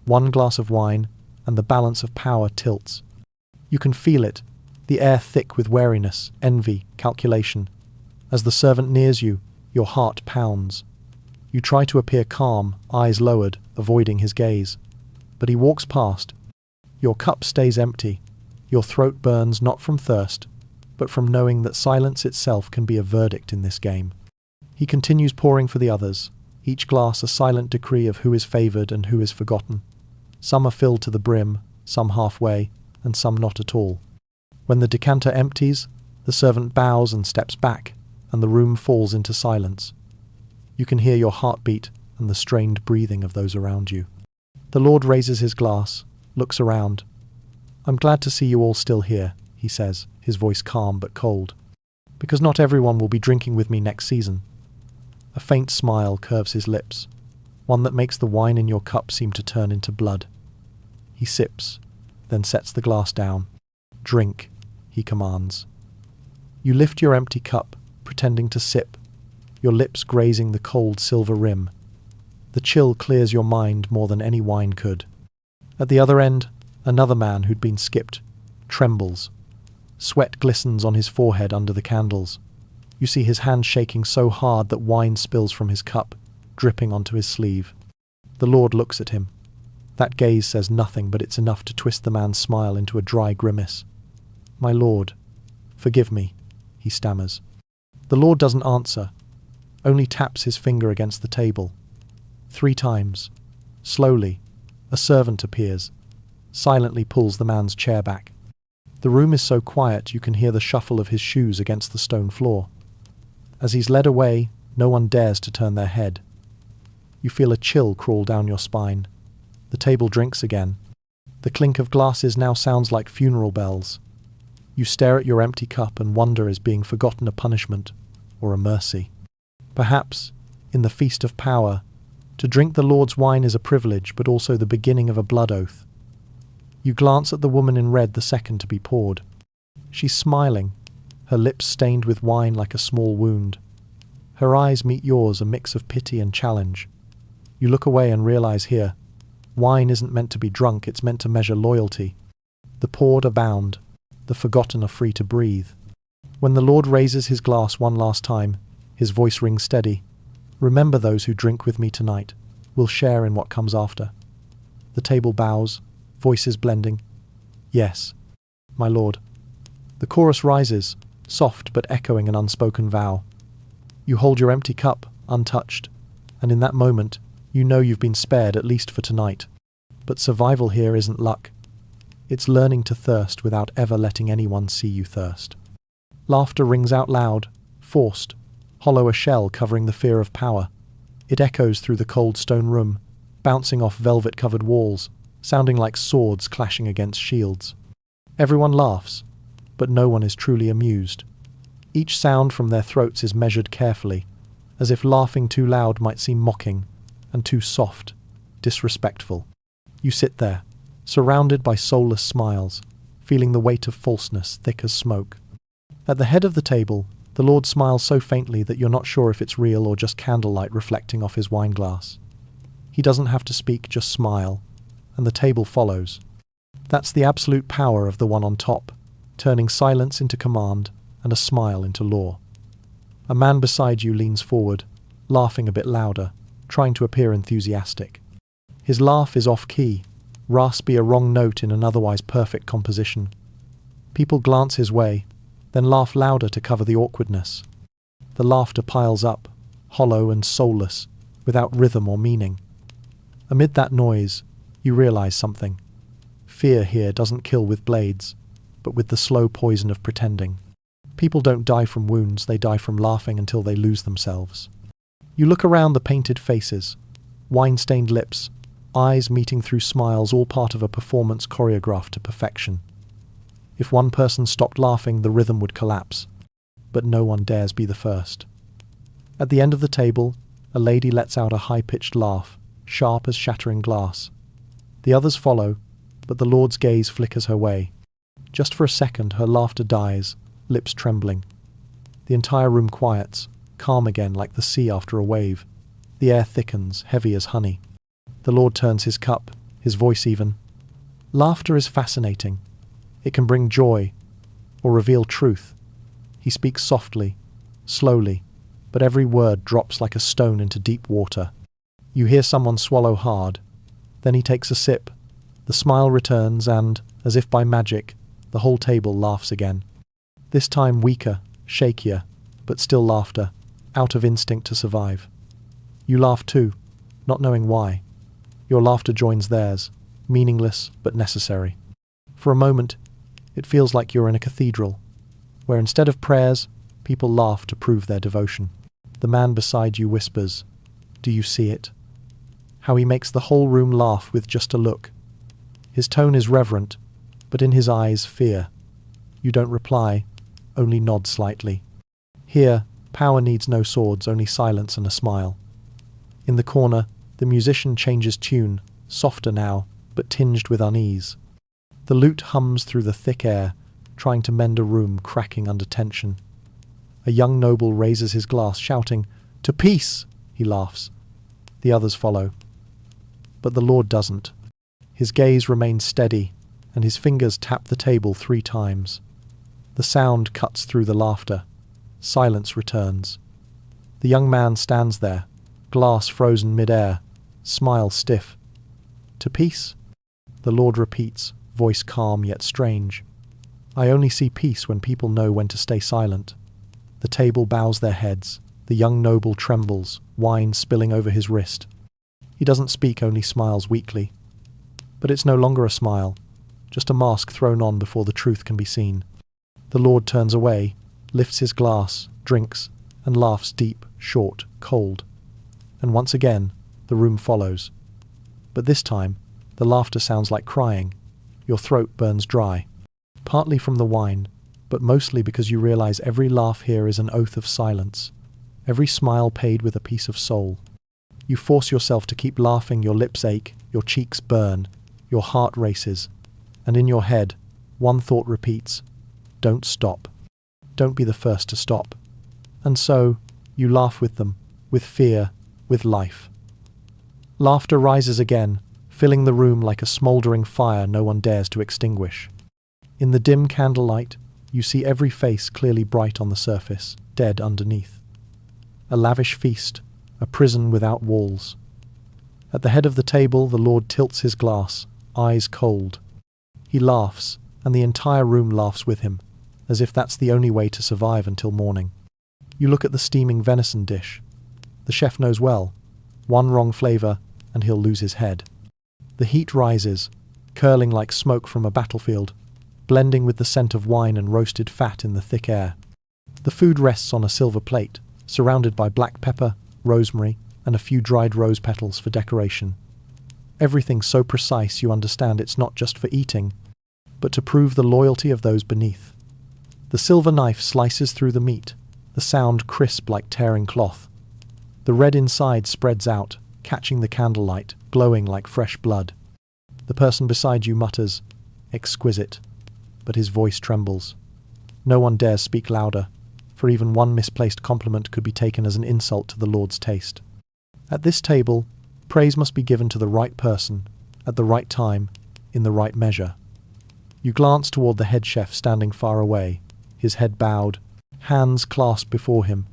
One glass of wine, and the balance of power tilts. You can feel it, the air thick with wariness, envy, calculation. As the servant nears you, your heart pounds. You try to appear calm, eyes lowered, avoiding his gaze. But he walks past. Your cup stays empty. Your throat burns not from thirst, but from knowing that silence itself can be a verdict in this game. He continues pouring for the others, each glass a silent decree of who is favored and who is forgotten. Some are filled to the brim, some halfway, and some not at all. When the decanter empties, the servant bows and steps back, and the room falls into silence. You can hear your heartbeat and the strained breathing of those around you. The Lord raises his glass, looks around. I'm glad to see you all still here, he says, his voice calm but cold. Because not everyone will be drinking with me next season. A faint smile curves his lips, one that makes the wine in your cup seem to turn into blood. He sips, then sets the glass down. Drink, he commands. You lift your empty cup, pretending to sip. your lips grazing the cold silver rim. The chill clears your mind more than any wine could. At the other end, another man who'd been skipped trembles. Sweat glistens on his forehead under the candles. You see his hand shaking so hard that wine spills from his cup, dripping onto his sleeve. The Lord looks at him. That gaze says nothing, but it's enough to twist the man's smile into a dry grimace. "My lord, forgive me," he stammers. The Lord doesn't answer, only taps his finger against the table. 3 times. Slowly, a servant appears, silently pulls the man's chair back. The room is so quiet you can hear the shuffle of his shoes against the stone floor. As he's led away, no one dares to turn their head. You feel a chill crawl down your spine. The table drinks again. The clink of glasses now sounds like funeral bells. You stare at your empty cup and wonder, is being forgotten a punishment or a mercy? Perhaps, in the feast of power, to drink the Lord's wine is a privilege, but also the beginning of a blood oath. You glance at the woman in red the second to be poured. She's smiling, her lips stained with wine like a small wound. Her eyes meet yours, a mix of pity and challenge. You look away and realize here, wine isn't meant to be drunk, it's meant to measure loyalty. The poured are bound, the forgotten are free to breathe. When the Lord raises his glass one last time, his voice rings steady. "Remember those who drink with me tonight. We'll share in what comes after." The table bows, voices blending. "Yes, my lord." The chorus rises, soft but echoing an unspoken vow. You hold your empty cup, untouched, and in that moment, you know you've been spared, at least for tonight. But survival here isn't luck. It's learning to thirst without ever letting anyone see you thirst. Laughter rings out loud, forced, hollow, a shell covering the fear of power. It echoes through the cold stone room, bouncing off velvet-covered walls, sounding like swords clashing against shields. Everyone laughs, but no one is truly amused. Each sound from their throats is measured carefully, as if laughing too loud might seem mocking, and too soft, disrespectful. You sit there, surrounded by soulless smiles, feeling the weight of falseness thick as smoke. At the head of the table, the Lord smiles so faintly that you're not sure if it's real or just candlelight reflecting off his wineglass. He doesn't have to speak, just smile, and the table follows. That's the absolute power of the one on top, turning silence into command and a smile into law. A man beside you leans forward, laughing a bit louder, trying to appear enthusiastic. His laugh is off-key, raspy, a wrong note in an otherwise perfect composition. People glance his way, then laugh louder to cover the awkwardness. The laughter piles up, hollow and soulless, without rhythm or meaning. Amid that noise, you realize something. Fear here doesn't kill with blades, but with the slow poison of pretending. People don't die from wounds, they die from laughing until they lose themselves. You look around the painted faces, wine-stained lips, eyes meeting through smiles, all part of a performance choreographed to perfection. If one person stopped laughing, the rhythm would collapse, but no one dares be the first. At the end of the table, a lady lets out a high-pitched laugh, sharp as shattering glass. The others follow, but the Lord's gaze flickers her way. Just for a second, her laughter dies, lips trembling. The entire room quiets, calm again like the sea after a wave. The air thickens, heavy as honey. The Lord turns his cup, his voice even. Laughter is fascinating. It can bring joy, or reveal truth. He speaks softly, slowly, but every word drops like a stone into deep water. You hear someone swallow hard. Then he takes a sip. The smile returns and, as if by magic, the whole table laughs again. This time weaker, shakier, but still laughter, out of instinct to survive. You laugh too, not knowing why. Your laughter joins theirs, meaningless but necessary. For a moment, it feels like you're in a cathedral, where instead of prayers, people laugh to prove their devotion. The man beside you whispers, "Do you see it?" How he makes the whole room laugh with just a look. His tone is reverent, but in his eyes fear. You don't reply, only nod slightly. Here, power needs no swords, only silence and a smile. In the corner, the musician changes tune, softer now, but tinged with unease. The lute hums through the thick air, trying to mend a room cracking under tension. A young noble raises his glass, shouting, "To peace!" he laughs. The others follow. But the Lord doesn't. His gaze remains steady, and his fingers tap the table 3 times. The sound cuts through the laughter. Silence returns. The young man stands there, glass frozen mid-air, smile stiff. "To peace?" The Lord repeats, voice calm yet strange. "I only see peace when people know when to stay silent." The table bows their heads. The young noble trembles, wine spilling over his wrist. He doesn't speak, only smiles weakly. But it's no longer a smile, just a mask thrown on before the truth can be seen. The Lord turns away, lifts his glass, drinks, and laughs deep, short, cold. And once again, the room follows. But this time, the laughter sounds like crying. Your throat burns dry. Partly from the wine, but mostly because you realize every laugh here is an oath of silence. Every smile paid with a piece of soul. You force yourself to keep laughing, your lips ache, your cheeks burn, your heart races. And in your head, one thought repeats, don't stop. Don't be the first to stop. And so, you laugh with them, with fear, with life. Laughter rises again, filling the room like a smouldering fire no one dares to extinguish. In the dim candlelight, you see every face clearly bright on the surface, dead underneath. A lavish feast, a prison without walls. At the head of the table, the Lord tilts his glass, eyes cold. He laughs, and the entire room laughs with him, as if that's the only way to survive until morning. You look at the steaming venison dish. The chef knows well. One wrong flavor, and he'll lose his head. The heat rises, curling like smoke from a battlefield, blending with the scent of wine and roasted fat in the thick air. The food rests on a silver plate, surrounded by black pepper, rosemary, and a few dried rose petals for decoration. Everything so precise you understand it's not just for eating, but to prove the loyalty of those beneath. The silver knife slices through the meat, the sound crisp like tearing cloth. The red inside spreads out, catching the candlelight, glowing like fresh blood. The person beside you mutters, "Exquisite," but his voice trembles. No one dares speak louder, for even one misplaced compliment could be taken as an insult to the Lord's taste. At this table, praise must be given to the right person, at the right time, in the right measure. You glance toward the head chef standing far away, his head bowed, hands clasped before him.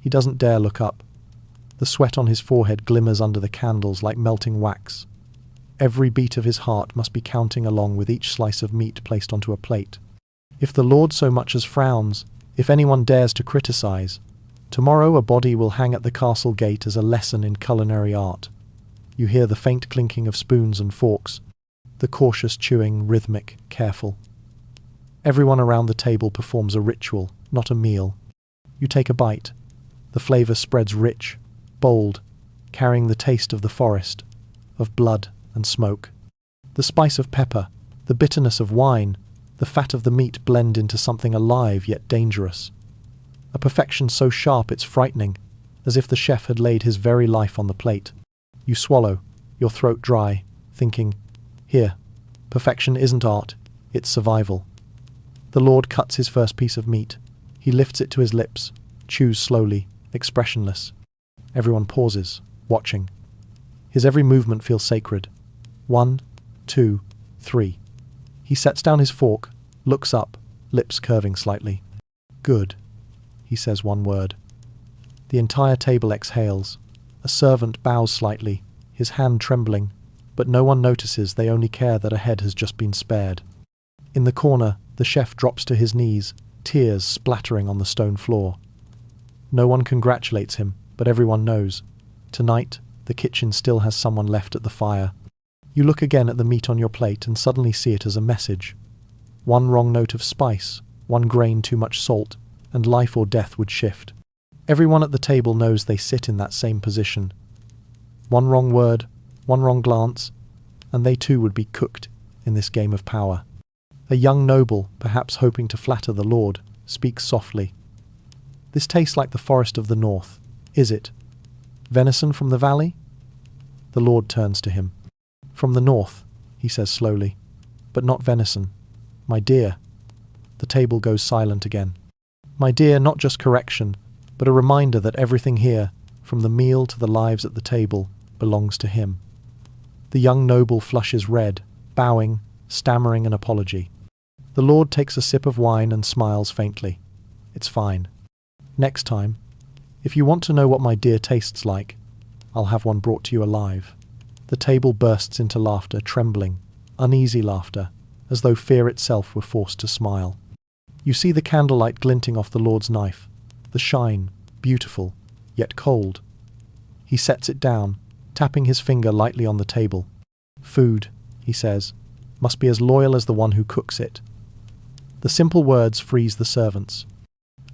He doesn't dare look up. The sweat on his forehead glimmers under the candles like melting wax. Every beat of his heart must be counting along with each slice of meat placed onto a plate. If the Lord so much as frowns, if anyone dares to criticize, tomorrow a body will hang at the castle gate as a lesson in culinary art. You hear the faint clinking of spoons and forks, the cautious chewing, rhythmic, careful. Everyone around the table performs a ritual, not a meal. You take a bite. The flavor spreads rich, bold, carrying the taste of the forest, of blood and smoke. The spice of pepper, the bitterness of wine, the fat of the meat blend into something alive yet dangerous. A perfection so sharp it's frightening, as if the chef had laid his very life on the plate. You swallow, your throat dry, thinking, here, perfection isn't art, it's survival. The Lord cuts his first piece of meat. He lifts it to his lips, chews slowly, expressionless. Everyone pauses, watching. His every movement feels sacred. 1, 2, 3. He sets down his fork, looks up, lips curving slightly. Good. He says one word. The entire table exhales. A servant bows slightly, his hand trembling, but no one notices. They only care that a head has just been spared. In the corner, the chef drops to his knees, tears splattering on the stone floor. No one congratulates him, but everyone knows. Tonight, the kitchen still has someone left at the fire. You look again at the meat on your plate and suddenly see it as a message. One wrong note of spice, one grain too much salt, and life or death would shift. Everyone at the table knows they sit in that same position. One wrong word, one wrong glance, and they too would be cooked in this game of power. A young noble, perhaps hoping to flatter the Lord, speaks softly. This tastes like the forest of the north. Is it? Venison from the valley? The Lord turns to him. From the north, he says slowly, but not venison. My dear. The table goes silent again. My dear, not just correction, but a reminder that everything here, from the meal to the lives at the table, belongs to him. The young noble flushes red, bowing, stammering an apology. The lord takes a sip of wine and smiles faintly. It's fine. Next time, if you want to know what my dear tastes like, I'll have one brought to you alive. The table bursts into laughter, trembling, uneasy laughter, as though fear itself were forced to smile. You see the candlelight glinting off the lord's knife, the shine, beautiful, yet cold. He sets it down, tapping his finger lightly on the table. Food, he says, must be as loyal as the one who cooks it. The simple words freeze the servants.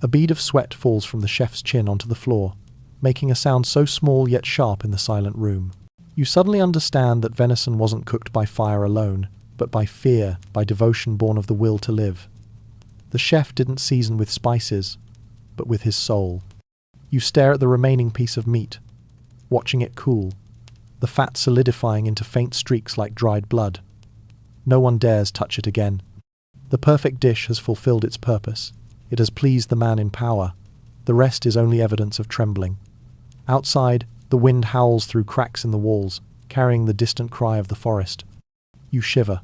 A bead of sweat falls from the chef's chin onto the floor, making a sound so small yet sharp in the silent room. You suddenly understand that venison wasn't cooked by fire alone, but by fear, by devotion born of the will to live. The chef didn't season with spices, but with his soul. You stare at the remaining piece of meat, watching it cool, the fat solidifying into faint streaks like dried blood. No one dares touch it again. The perfect dish has fulfilled its purpose. It has pleased the man in power. The rest is only evidence of trembling. Outside, the wind howls through cracks in the walls, carrying the distant cry of the forest. You shiver.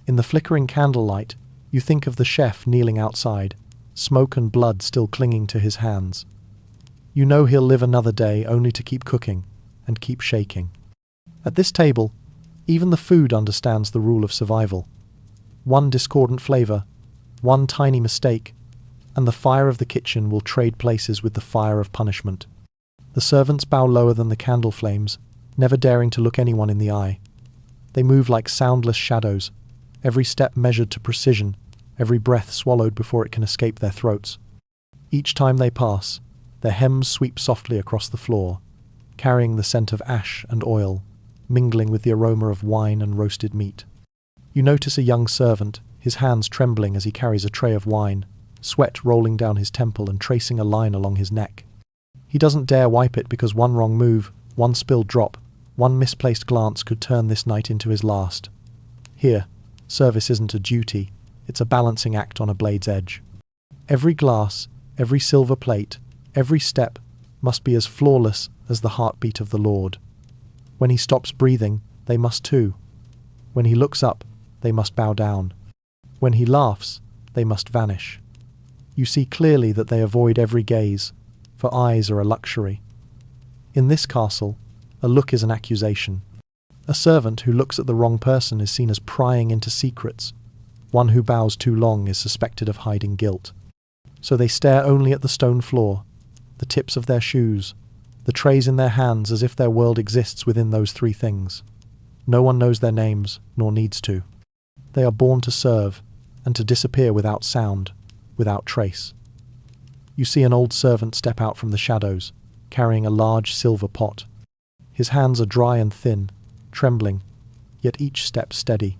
In the flickering candlelight, you think of the chef kneeling outside, smoke and blood still clinging to his hands. You know he'll live another day only to keep cooking and keep shaking. At this table, even the food understands the rule of survival. One discordant flavor, one tiny mistake, and the fire of the kitchen will trade places with the fire of punishment. The servants bow lower than the candle flames, never daring to look anyone in the eye. They move like soundless shadows, every step measured to precision, every breath swallowed before it can escape their throats. Each time they pass, their hems sweep softly across the floor, carrying the scent of ash and oil, mingling with the aroma of wine and roasted meat. You notice a young servant, his hands trembling as he carries a tray of wine, sweat rolling down his temple and tracing a line along his neck. He doesn't dare wipe it because one wrong move, one spilled drop, one misplaced glance could turn this night into his last. Here, service isn't a duty, it's a balancing act on a blade's edge. Every glass, every silver plate, every step must be as flawless as the heartbeat of the Lord. When he stops breathing, they must too. When he looks up, they must bow down. When he laughs, they must vanish. You see clearly that they avoid every gaze, for eyes are a luxury. In this castle, a look is an accusation. A servant who looks at the wrong person is seen as prying into secrets. One who bows too long is suspected of hiding guilt. So they stare only at the stone floor, the tips of their shoes, the trays in their hands as if their world exists within those three things. No one knows their names, nor needs to. They are born to serve, and to disappear without sound, without trace. You see an old servant step out from the shadows, carrying a large silver pot. His hands are dry and thin, trembling, yet each step steady.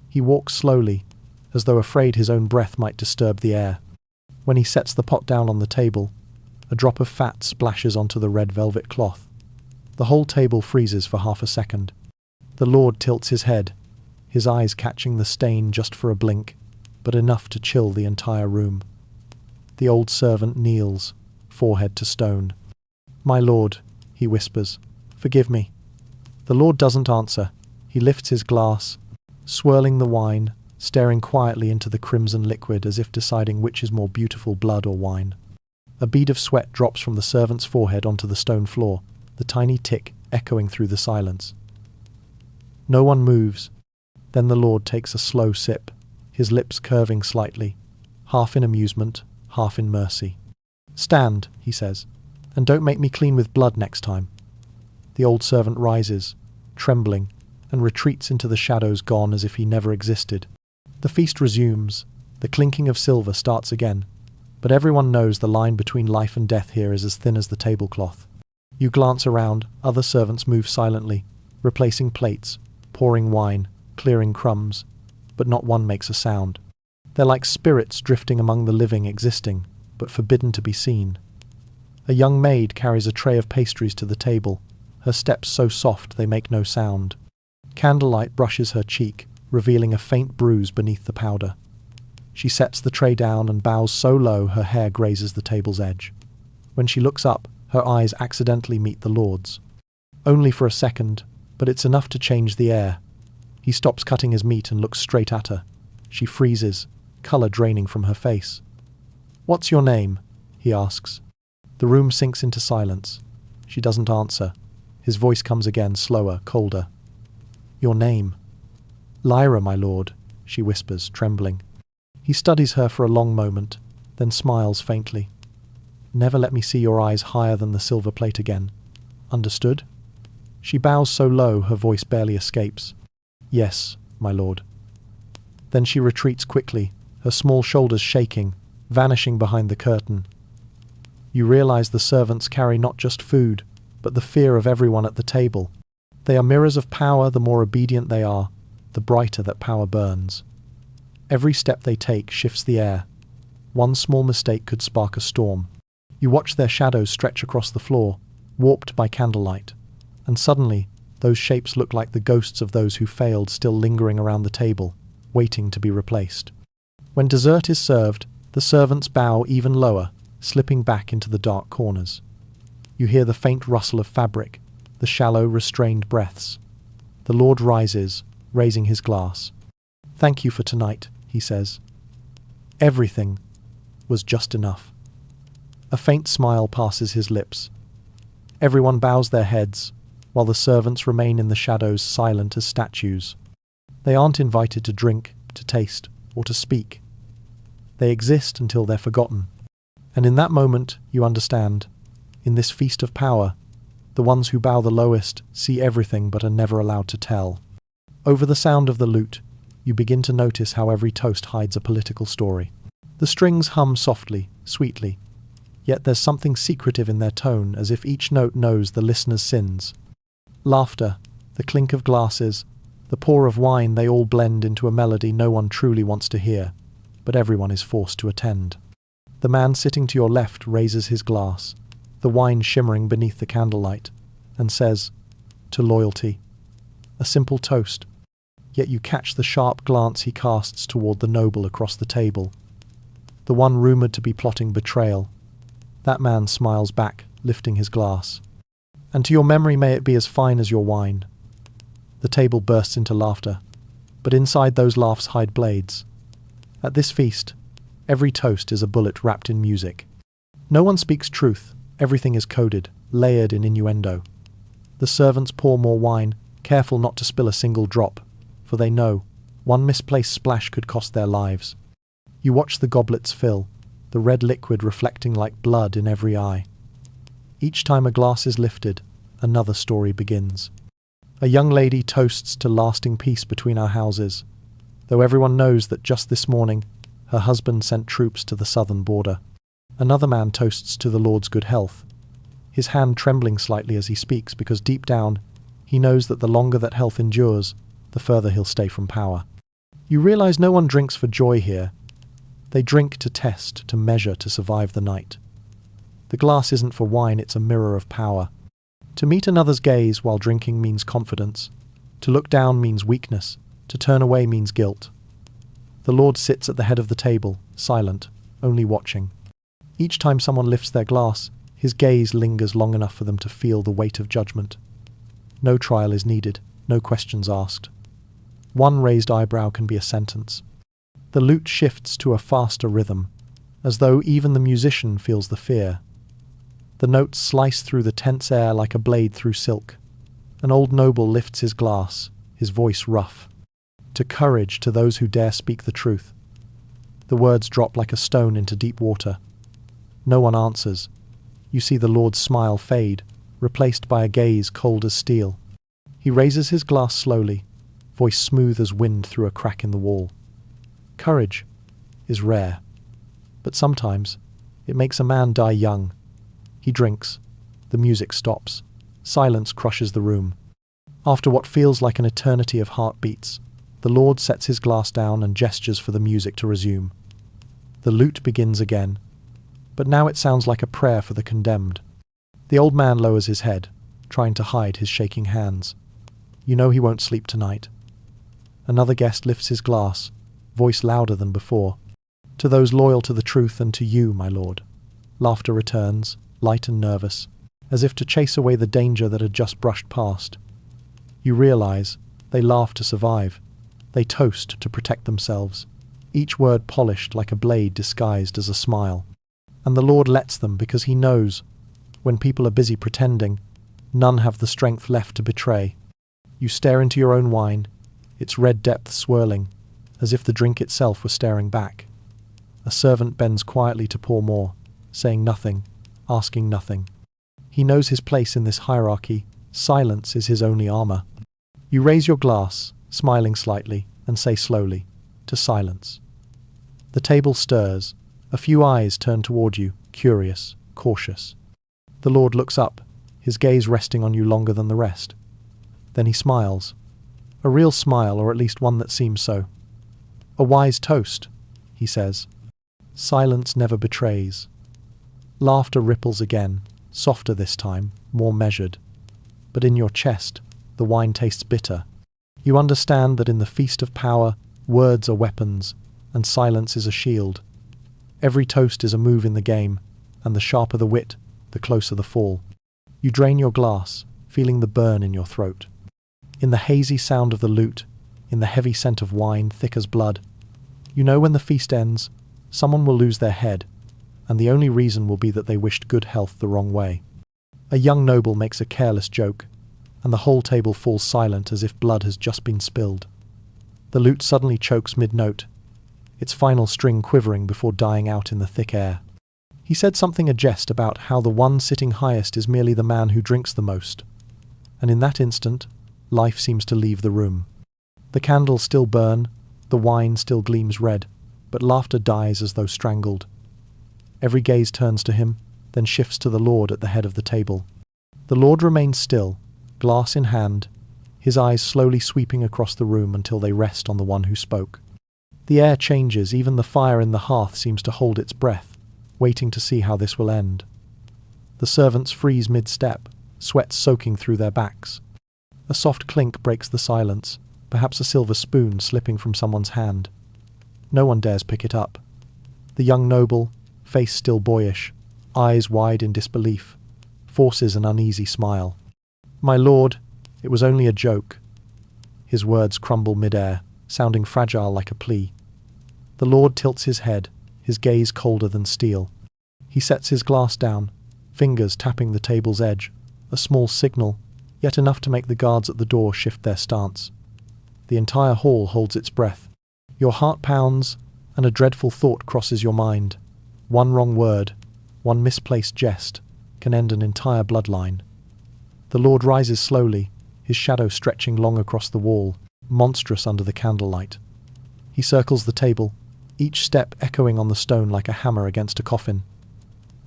He walks slowly, as though afraid his own breath might disturb the air. When he sets the pot down on the table, a drop of fat splashes onto the red velvet cloth. The whole table freezes for half a second. The Lord tilts his head, his eyes catching the stain just for a blink, but enough to chill the entire room. The old servant kneels, forehead to stone. "My lord," he whispers, "forgive me." The Lord doesn't answer. He lifts his glass, swirling the wine, staring quietly into the crimson liquid as if deciding which is more beautiful, blood or wine. A bead of sweat drops from the servant's forehead onto the stone floor, the tiny tick echoing through the silence. No one moves. Then the Lord takes a slow sip, his lips curving slightly, half in amusement, half in mercy. "Stand," he says, "and don't make me clean with blood next time." The old servant rises, trembling, and retreats into the shadows, gone as if he never existed. The feast resumes. The clinking of silver starts again, but everyone knows the line between life and death here is as thin as the tablecloth. You glance around, other servants move silently, replacing plates, pouring wine, clearing crumbs, but not one makes a sound. They're like spirits drifting among the living, existing, but forbidden to be seen. A young maid carries a tray of pastries to the table, her steps so soft they make no sound. Candlelight brushes her cheek, revealing a faint bruise beneath the powder. She sets the tray down and bows so low her hair grazes the table's edge. When she looks up, Her eyes accidentally meet the Lord's. Only for a second, but it's enough to change the air. He stops cutting his meat and looks straight at her. She freezes, colour draining from her face. "What's your name?" he asks. The room sinks into silence. She doesn't answer. His voice comes again, slower, colder. "Your name?" "Lyra, my lord," she whispers, trembling. He studies her for a long moment, then smiles faintly. "Never let me see your eyes higher than the silver plate again. Understood?" She bows so low her voice barely escapes. "Yes, my lord." Then she retreats quickly, her small shoulders shaking, vanishing behind the curtain. You realize the servants carry not just food, but the fear of everyone at the table. They are mirrors of power. The more obedient they are, the brighter that power burns. Every step they take shifts the air. One small mistake could spark a storm. You watch their shadows stretch across the floor, warped by candlelight, and suddenly those shapes look like the ghosts of those who failed, still lingering around the table, waiting to be replaced. When dessert is served, the servants bow even lower, slipping back into the dark corners. You hear the faint rustle of fabric, the shallow, restrained breaths. The Lord rises, raising his glass. "Thank you for tonight," he says. "Everything was just enough." A faint smile passes his lips. Everyone bows their heads, while the servants remain in the shadows, silent as statues. They aren't invited to drink, to taste, or to speak. They exist until they're forgotten. And in that moment, you understand, in this feast of power, the ones who bow the lowest see everything but are never allowed to tell. Over the sound of the lute, you begin to notice how every toast hides a political story. The strings hum softly, sweetly, yet there's something secretive in their tone, as if each note knows the listener's sins. Laughter, the clink of glasses, the pour of wine, they all blend into a melody no one truly wants to hear, but everyone is forced to attend. The man sitting to your left raises his glass, the wine shimmering beneath the candlelight, and says, "To loyalty." A simple toast, yet you catch the sharp glance he casts toward the noble across the table, the one rumoured to be plotting betrayal. That man smiles back, lifting his glass. "And to your memory may it be as fine as your wine." The table bursts into laughter, but inside those laughs hide blades. At this feast, every toast is a bullet wrapped in music. No one speaks truth, everything is coded, layered in innuendo. The servants pour more wine, careful not to spill a single drop, for they know one misplaced splash could cost their lives. You watch the goblets fill, the red liquid reflecting like blood in every eye. Each time a glass is lifted, another story begins. A young lady toasts to lasting peace between our houses, though everyone knows that just this morning her husband sent troops to the southern border. Another man toasts to the Lord's good health, his hand trembling slightly as he speaks, because deep down he knows that the longer that health endures, the further he'll stay from power. You realize no one drinks for joy here. They drink to test, to measure, to survive the night. The glass isn't for wine, it's a mirror of power. To meet another's gaze while drinking means confidence. To look down means weakness. To turn away means guilt. The Lord sits at the head of the table, silent, only watching. Each time someone lifts their glass, his gaze lingers long enough for them to feel the weight of judgment. No trial is needed, no questions asked. One raised eyebrow can be a sentence. The lute shifts to a faster rhythm, as though even the musician feels the fear. The notes slice through the tense air like a blade through silk. An old noble lifts his glass, his voice rough. To courage, to those who dare speak the truth. The words drop like a stone into deep water. No one answers. You see the Lord's smile fade, replaced by a gaze cold as steel. He raises his glass slowly, voice smooth as wind through a crack in the wall. Courage is rare, but sometimes it makes a man die young. He drinks. The music stops. Silence crushes the room. After what feels like an eternity of heartbeats, the Lord sets his glass down and gestures for the music to resume. The lute begins again, but now it sounds like a prayer for the condemned. The old man lowers his head, trying to hide his shaking hands. You know he won't sleep tonight. Another guest lifts his glass, voice louder than before. "To those loyal to the truth and to you, my lord." Laughter returns, light and nervous, as if to chase away the danger that had just brushed past. You realize they laugh to survive. They toast to protect themselves, each word polished like a blade disguised as a smile. And the Lord lets them because he knows, when people are busy pretending, none have the strength left to betray. You stare into your own wine, its red depths swirling, as if the drink itself were staring back. A servant bends quietly to pour more, saying nothing, asking nothing. He knows his place in this hierarchy. Silence is his only armor. You raise your glass, smiling slightly, and say slowly, to silence. The table stirs. A few eyes turn toward you, curious, cautious. The Lord looks up, his gaze resting on you longer than the rest. Then he smiles. A real smile, or at least one that seems so. A wise toast, he says. Silence never betrays. Laughter ripples again, softer this time, more measured. But in your chest, the wine tastes bitter. You understand that in the feast of power, words are weapons, and silence is a shield. Every toast is a move in the game, and the sharper the wit, the closer the fall. You drain your glass, feeling the burn in your throat. In the hazy sound of the lute, in the heavy scent of wine thick as blood, you know when the feast ends, someone will lose their head, and the only reason will be that they wished good health the wrong way. A young noble makes a careless joke, and the whole table falls silent as if blood has just been spilled. The lute suddenly chokes mid-note, its final string quivering before dying out in the thick air. He said something a jest about how the one sitting highest is merely the man who drinks the most, and in that instant, life seems to leave the room. The candles still burn, the wine still gleams red, but laughter dies as though strangled. Every gaze turns to him, then shifts to the Lord at the head of the table. The Lord remains still, glass in hand, his eyes slowly sweeping across the room until they rest on the one who spoke. The air changes, even the fire in the hearth seems to hold its breath, waiting to see how this will end. The servants freeze mid-step, sweat soaking through their backs. A soft clink breaks the silence, perhaps a silver spoon slipping from someone's hand. No one dares pick it up. The young noble, face still boyish, eyes wide in disbelief, forces an uneasy smile. "My lord, it was only a joke." His words crumble mid-air, sounding fragile like a plea. The Lord tilts his head, his gaze colder than steel. He sets his glass down, fingers tapping the table's edge, a small signal, yet enough to make the guards at the door shift their stance. The entire hall holds its breath. Your heart pounds, and a dreadful thought crosses your mind. One wrong word, one misplaced jest, can end an entire bloodline. The Lord rises slowly, his shadow stretching long across the wall, monstrous under the candlelight. He circles the table, each step echoing on the stone like a hammer against a coffin.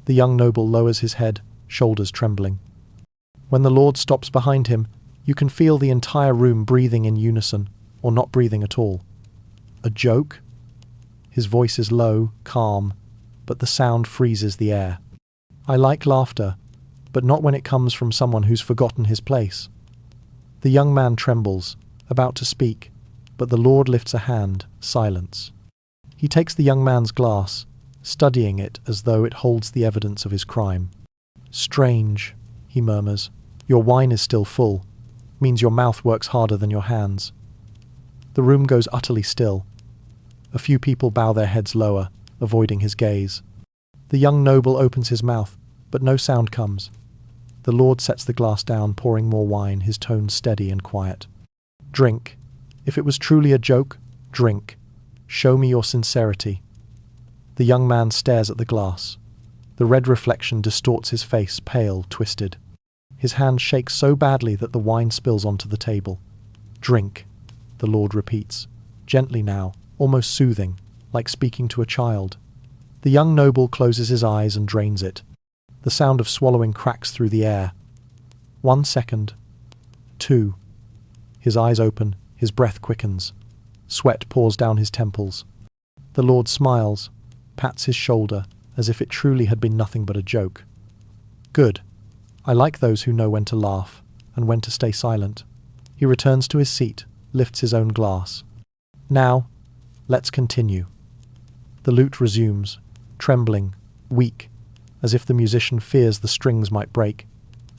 The young noble lowers his head, shoulders trembling. When the Lord stops behind him, you can feel the entire room breathing in unison, or not breathing at all. A joke? His voice is low, calm, but the sound freezes the air. I like laughter, but not when it comes from someone who's forgotten his place. The young man trembles, about to speak, but the Lord lifts a hand, silence. He takes the young man's glass, studying it as though it holds the evidence of his crime. "Strange," he murmurs. "Your wine is still full. Means your mouth works harder than your hands." The room goes utterly still. A few people bow their heads lower, avoiding his gaze. The young noble opens his mouth, but no sound comes. The Lord sets the glass down, pouring more wine, his tone steady and quiet. "Drink. If it was truly a joke, drink. Show me your sincerity." The young man stares at the glass. The red reflection distorts his face, pale, twisted. His hand shakes so badly that the wine spills onto the table. "Drink," the Lord repeats, gently now, almost soothing, like speaking to a child. The young noble closes his eyes and drains it. The sound of swallowing cracks through the air. 1 second. 2. His eyes open, his breath quickens. Sweat pours down his temples. The Lord smiles, pats his shoulder, as if it truly had been nothing but a joke. "Good. I like those who know when to laugh, and when to stay silent." He returns to his seat, lifts his own glass. "Now, let's continue." The lute resumes, trembling, weak, as if the musician fears the strings might break.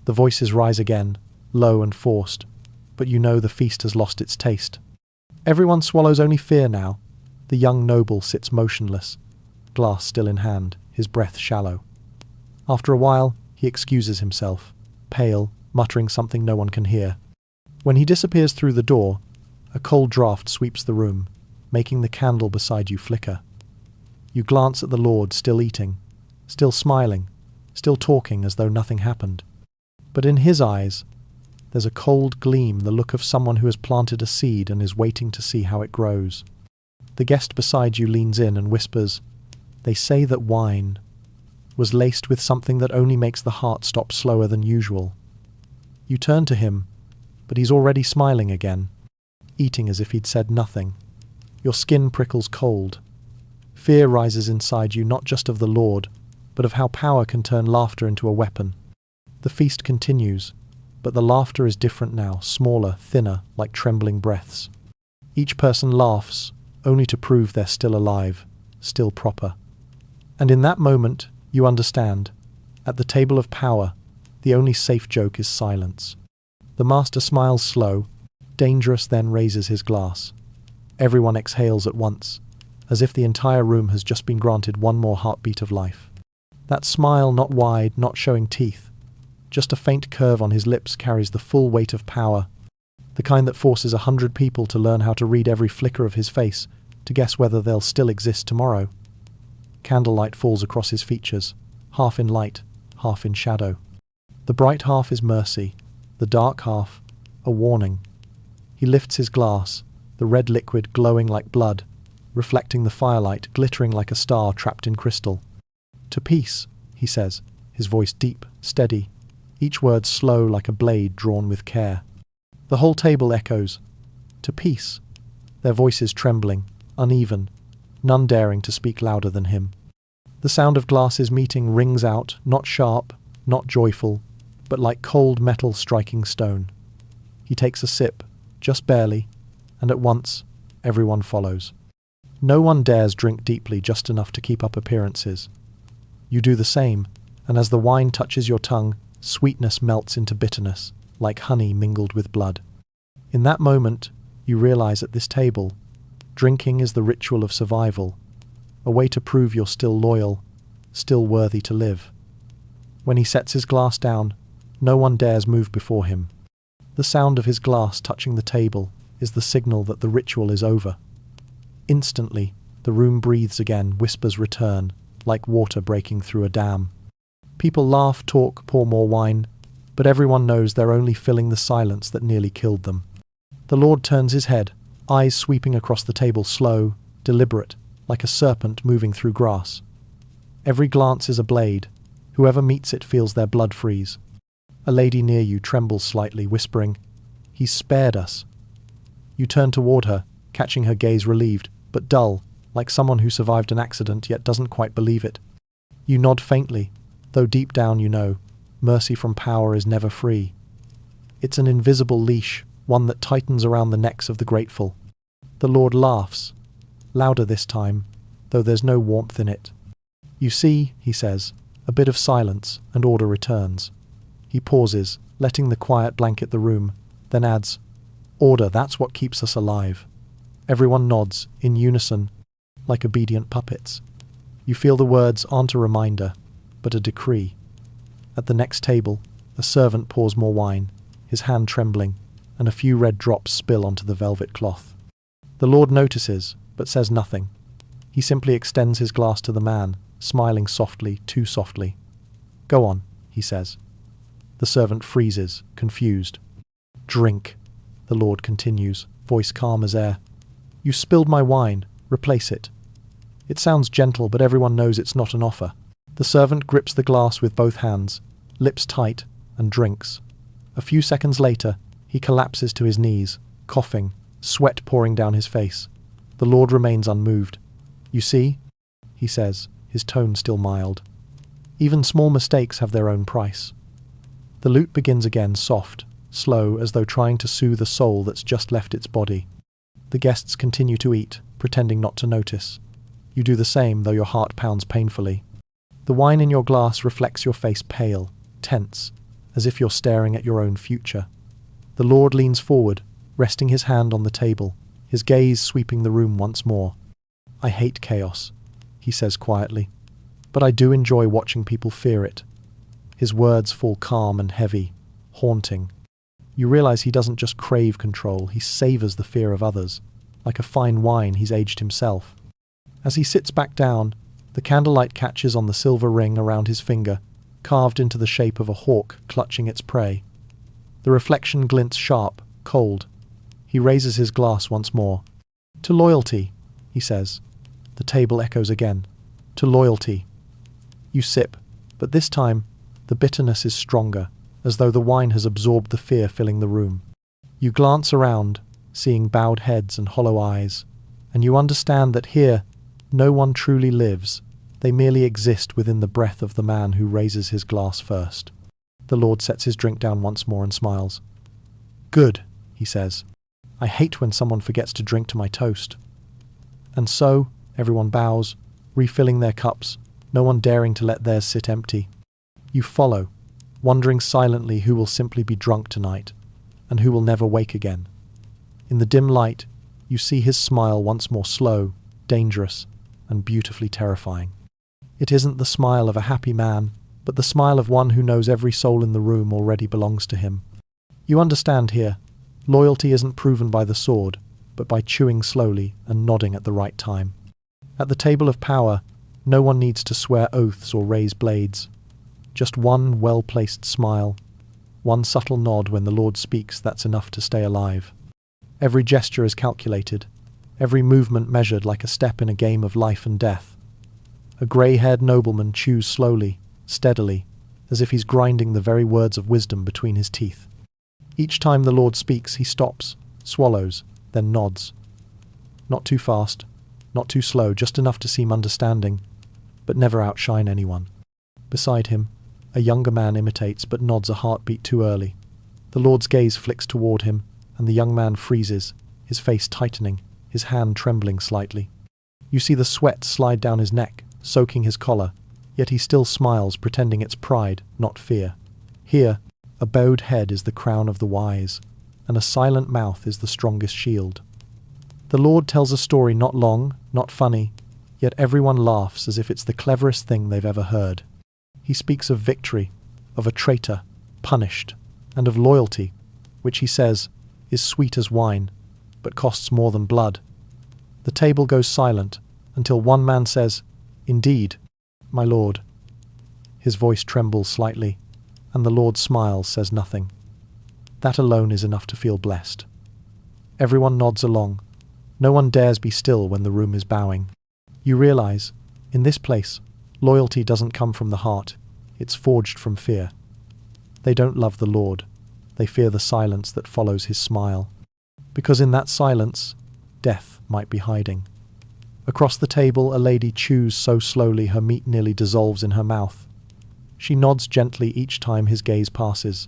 The voices rise again, low and forced, but you know the feast has lost its taste. Everyone swallows only fear now. The young noble sits motionless, glass still in hand, his breath shallow. After a while, he excuses himself, pale, muttering something no one can hear. When he disappears through the door, a cold draught sweeps the room, making the candle beside you flicker. You glance at the Lord, still eating, still smiling, still talking as though nothing happened. But in his eyes, there's a cold gleam, the look of someone who has planted a seed and is waiting to see how it grows. The guest beside you leans in and whispers, "They say that wine was laced with something that only makes the heart stop slower than usual." You turn to him, but he's already smiling again, eating as if he'd said nothing. Your skin prickles cold. Fear rises inside you, not just of the Lord, but of how power can turn laughter into a weapon. The feast continues, but the laughter is different now, smaller, thinner, like trembling breaths. Each person laughs, only to prove they're still alive, still proper. And in that moment, you understand, at the table of power, the only safe joke is silence. The master smiles slow, dangerous, then raises his glass. Everyone exhales at once, as if the entire room has just been granted one more heartbeat of life. That smile, not wide, not showing teeth, just a faint curve on his lips, carries the full weight of power, the kind that forces 100 people to learn how to read every flicker of his face, to guess whether they'll still exist tomorrow. Candlelight falls across his features, half in light, half in shadow. The bright half is mercy, the dark half, a warning. He lifts his glass, the red liquid glowing like blood, reflecting the firelight, glittering like a star trapped in crystal. "To peace," he says, his voice deep, steady, each word slow like a blade drawn with care. The whole table echoes, "To peace," their voices trembling, uneven, none daring to speak louder than him. The sound of glasses meeting rings out, not sharp, not joyful, but like cold metal striking stone. He takes a sip, just barely, and at once, everyone follows. No one dares drink deeply, just enough to keep up appearances. You do the same, and as the wine touches your tongue, sweetness melts into bitterness, like honey mingled with blood. In that moment, you realize at this table, drinking is the ritual of survival, a way to prove you're still loyal, still worthy to live. When he sets his glass down, no one dares move before him. The sound of his glass touching the table is the signal that the ritual is over. Instantly, the room breathes again, whispers return, like water breaking through a dam. People laugh, talk, pour more wine, but everyone knows they're only filling the silence that nearly killed them. The Lord turns his head, eyes sweeping across the table, slow, deliberate, like a serpent moving through grass. Every glance is a blade. Whoever meets it feels their blood freeze. A lady near you trembles slightly, whispering, "He's spared us." You turn toward her, catching her gaze relieved, but dull, like someone who survived an accident yet doesn't quite believe it. You nod faintly, though deep down you know, mercy from power is never free. It's an invisible leash, one that tightens around the necks of the grateful. The Lord laughs, louder this time, though there's no warmth in it. "You see," he says, a bit of silence, and order returns. He pauses, letting the quiet blanket the room, then adds, "Order, that's what keeps us alive." Everyone nods, in unison, like obedient puppets. You feel the words aren't a reminder, but a decree. At the next table, a servant pours more wine, his hand trembling, and a few red drops spill onto the velvet cloth. The Lord notices, but says nothing. He simply extends his glass to the man, smiling softly, too softly. "Go on," he says. The servant freezes, confused. "Drink," the Lord continues, voice calm as air. "You spilled my wine, replace it." It sounds gentle, but everyone knows it's not an offer. The servant grips the glass with both hands, lips tight, and drinks. A few seconds later, he collapses to his knees, coughing, sweat pouring down his face. The Lord remains unmoved. "You see," he says, his tone still mild. "Even small mistakes have their own price." The lute begins again, soft, slow, as though trying to soothe a soul that's just left its body. The guests continue to eat, pretending not to notice. You do the same, though your heart pounds painfully. The wine in your glass reflects your face, pale, tense, as if you're staring at your own future. The Lord leans forward, resting his hand on the table, his gaze sweeping the room once more. "I hate chaos," he says quietly, "but I do enjoy watching people fear it." His words fall calm and heavy, haunting. You realize he doesn't just crave control, he savors the fear of others. Like a fine wine, he's aged himself. As he sits back down, the candlelight catches on the silver ring around his finger, carved into the shape of a hawk clutching its prey. The reflection glints sharp, cold. He raises his glass once more. "To loyalty," he says. The table echoes again. "To loyalty." You sip, but this time, the bitterness is stronger, as though the wine has absorbed the fear filling the room. You glance around, seeing bowed heads and hollow eyes, and you understand that here, no one truly lives. They merely exist within the breath of the man who raises his glass first. The Lord sets his drink down once more and smiles. "Good," he says. "I hate when someone forgets to drink to my toast." And so, everyone bows, refilling their cups, no one daring to let theirs sit empty. You follow, wondering silently who will simply be drunk tonight, and who will never wake again. In the dim light, you see his smile once more slow, dangerous, and beautifully terrifying. It isn't the smile of a happy man, but the smile of one who knows every soul in the room already belongs to him. You understand here, loyalty isn't proven by the sword, but by chewing slowly and nodding at the right time. At the table of power, no one needs to swear oaths or raise blades. Just one well-placed smile, one subtle nod when the Lord speaks, that's enough to stay alive. Every gesture is calculated, every movement measured like a step in a game of life and death. A grey-haired nobleman chews slowly, steadily, as if he's grinding the very words of wisdom between his teeth. Each time the Lord speaks, he stops, swallows, then nods. Not too fast, not too slow, just enough to seem understanding, but never outshine anyone. Beside him, a younger man imitates but nods a heartbeat too early. The Lord's gaze flicks toward him, and the young man freezes, his face tightening, his hand trembling slightly. You see the sweat slide down his neck, soaking his collar, yet he still smiles, pretending it's pride, not fear. Here, a bowed head is the crown of the wise, and a silent mouth is the strongest shield. The Lord tells a story not long, not funny, yet everyone laughs as if it's the cleverest thing they've ever heard. He speaks of victory, of a traitor, punished, and of loyalty, which he says is sweet as wine, but costs more than blood. The table goes silent, until one man says, "Indeed, my lord." His voice trembles slightly, and the Lord smiles, says nothing. That alone is enough to feel blessed. Everyone nods along. No one dares be still when the room is bowing. You realize, in this place, loyalty doesn't come from the heart, it's forged from fear. They don't love the Lord, they fear the silence that follows his smile. Because in that silence, death might be hiding. Across the table, a lady chews so slowly her meat nearly dissolves in her mouth. She nods gently each time his gaze passes,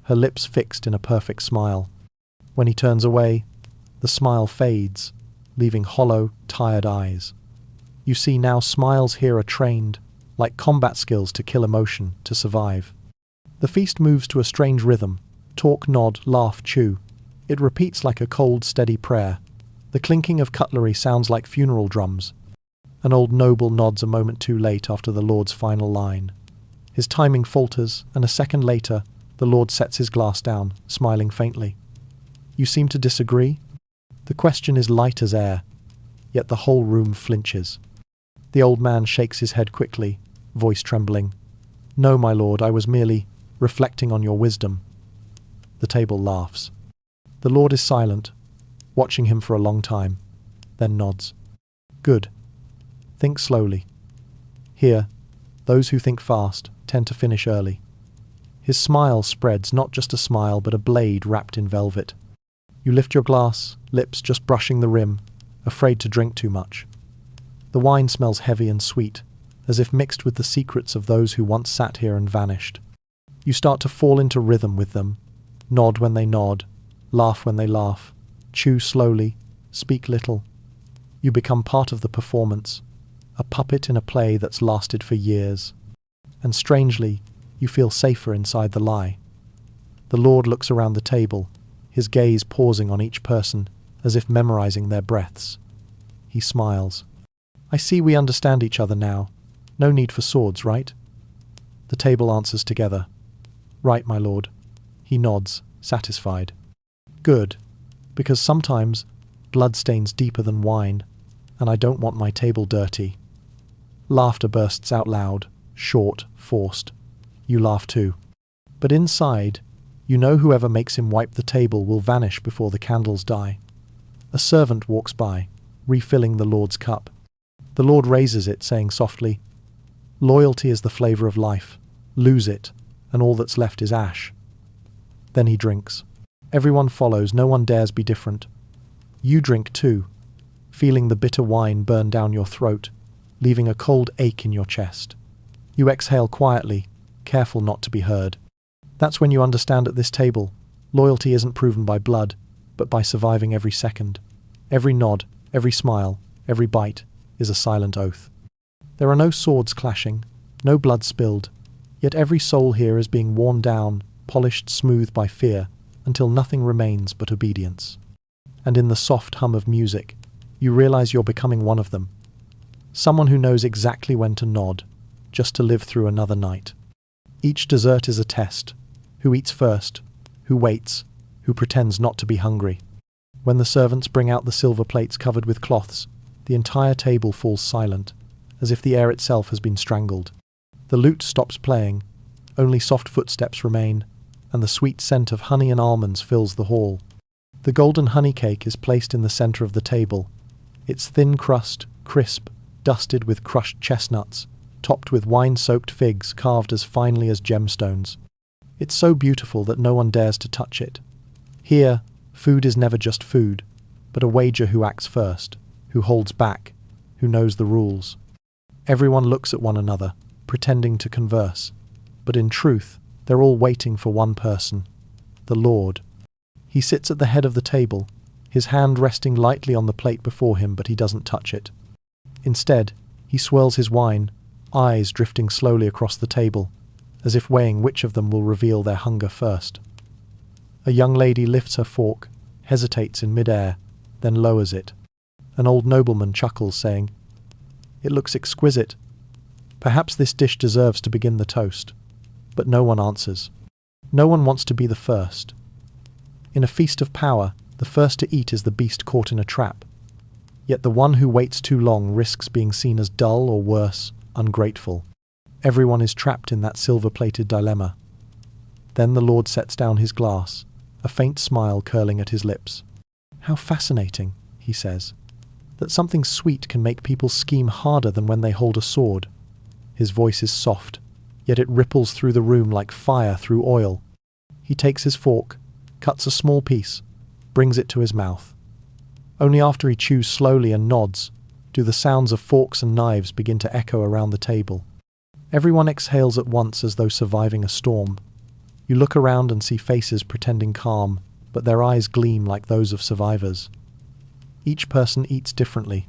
her lips fixed in a perfect smile. When he turns away, the smile fades, leaving hollow, tired eyes. You see now smiles here are trained, like combat skills to kill emotion, to survive. The feast moves to a strange rhythm. Talk, nod, laugh, chew. It repeats like a cold, steady prayer. The clinking of cutlery sounds like funeral drums. An old noble nods a moment too late after the Lord's final line. His timing falters, and a second later, the Lord sets his glass down, smiling faintly. You seem to disagree? The question is light as air, yet the whole room flinches. The old man shakes his head quickly, voice trembling. "No, my lord, I was merely reflecting on your wisdom." The table laughs. The Lord is silent, watching him for a long time, then nods. "Good. Think slowly. Here, those who think fast tend to finish early." His smile spreads, not just a smile, but a blade wrapped in velvet. You lift your glass, lips just brushing the rim, afraid to drink too much. The wine smells heavy and sweet, as if mixed with the secrets of those who once sat here and vanished. You start to fall into rhythm with them, nod when they nod, laugh when they laugh, chew slowly, speak little. You become part of the performance, a puppet in a play that's lasted for years. And strangely, you feel safer inside the lie. The Lord looks around the table, his gaze pausing on each person, as if memorizing their breaths. He smiles. I see we understand each other now. No need for swords, right? The table answers together. Right, my lord. He nods, satisfied. Good, because sometimes blood stains deeper than wine, and I don't want my table dirty. Laughter bursts out loud, short, forced. You laugh too. But inside, you know whoever makes him wipe the table will vanish before the candles die. A servant walks by, refilling the Lord's cup. The Lord raises it, saying softly, Loyalty is the flavor of life. Lose it, and all that's left is ash. Then he drinks. Everyone follows, no one dares be different. You drink too, feeling the bitter wine burn down your throat, leaving a cold ache in your chest. You exhale quietly, careful not to be heard. That's when you understand at this table, loyalty isn't proven by blood, but by surviving every second. Every nod, every smile, every bite is a silent oath. There are no swords clashing, no blood spilled, yet every soul here is being worn down, polished smooth by fear, until nothing remains but obedience. And in the soft hum of music, you realize you're becoming one of them. Someone who knows exactly when to nod, just to live through another night. Each dessert is a test. Who eats first? Who waits? Who pretends not to be hungry? When the servants bring out the silver plates covered with cloths, the entire table falls silent, as if the air itself has been strangled. The lute stops playing, only soft footsteps remain, and the sweet scent of honey and almonds fills the hall. The golden honey cake is placed in the center of the table, its thin crust, crisp, dusted with crushed chestnuts, topped with wine-soaked figs carved as finely as gemstones. It's so beautiful that no one dares to touch it. Here, food is never just food, but a wager who acts first, who holds back, who knows the rules. Everyone looks at one another, pretending to converse, but in truth, they're all waiting for one person, the Lord. He sits at the head of the table, his hand resting lightly on the plate before him, but he doesn't touch it. Instead, he swirls his wine, eyes drifting slowly across the table, as if weighing which of them will reveal their hunger first. A young lady lifts her fork, hesitates in mid-air, then lowers it. An old nobleman chuckles, saying, It looks exquisite. Perhaps this dish deserves to begin the toast. But no one answers. No one wants to be the first. In a feast of power, the first to eat is the beast caught in a trap. Yet the one who waits too long risks being seen as dull or worse, ungrateful. Everyone is trapped in that silver-plated dilemma. Then the Lord sets down his glass, a faint smile curling at his lips. How fascinating, he says, that something sweet can make people scheme harder than when they hold a sword. His voice is soft, yet it ripples through the room like fire through oil. He takes his fork, cuts a small piece, brings it to his mouth. Only after he chews slowly and nods do the sounds of forks and knives begin to echo around the table. Everyone exhales at once as though surviving a storm. You look around and see faces pretending calm, but their eyes gleam like those of survivors. Each person eats differently.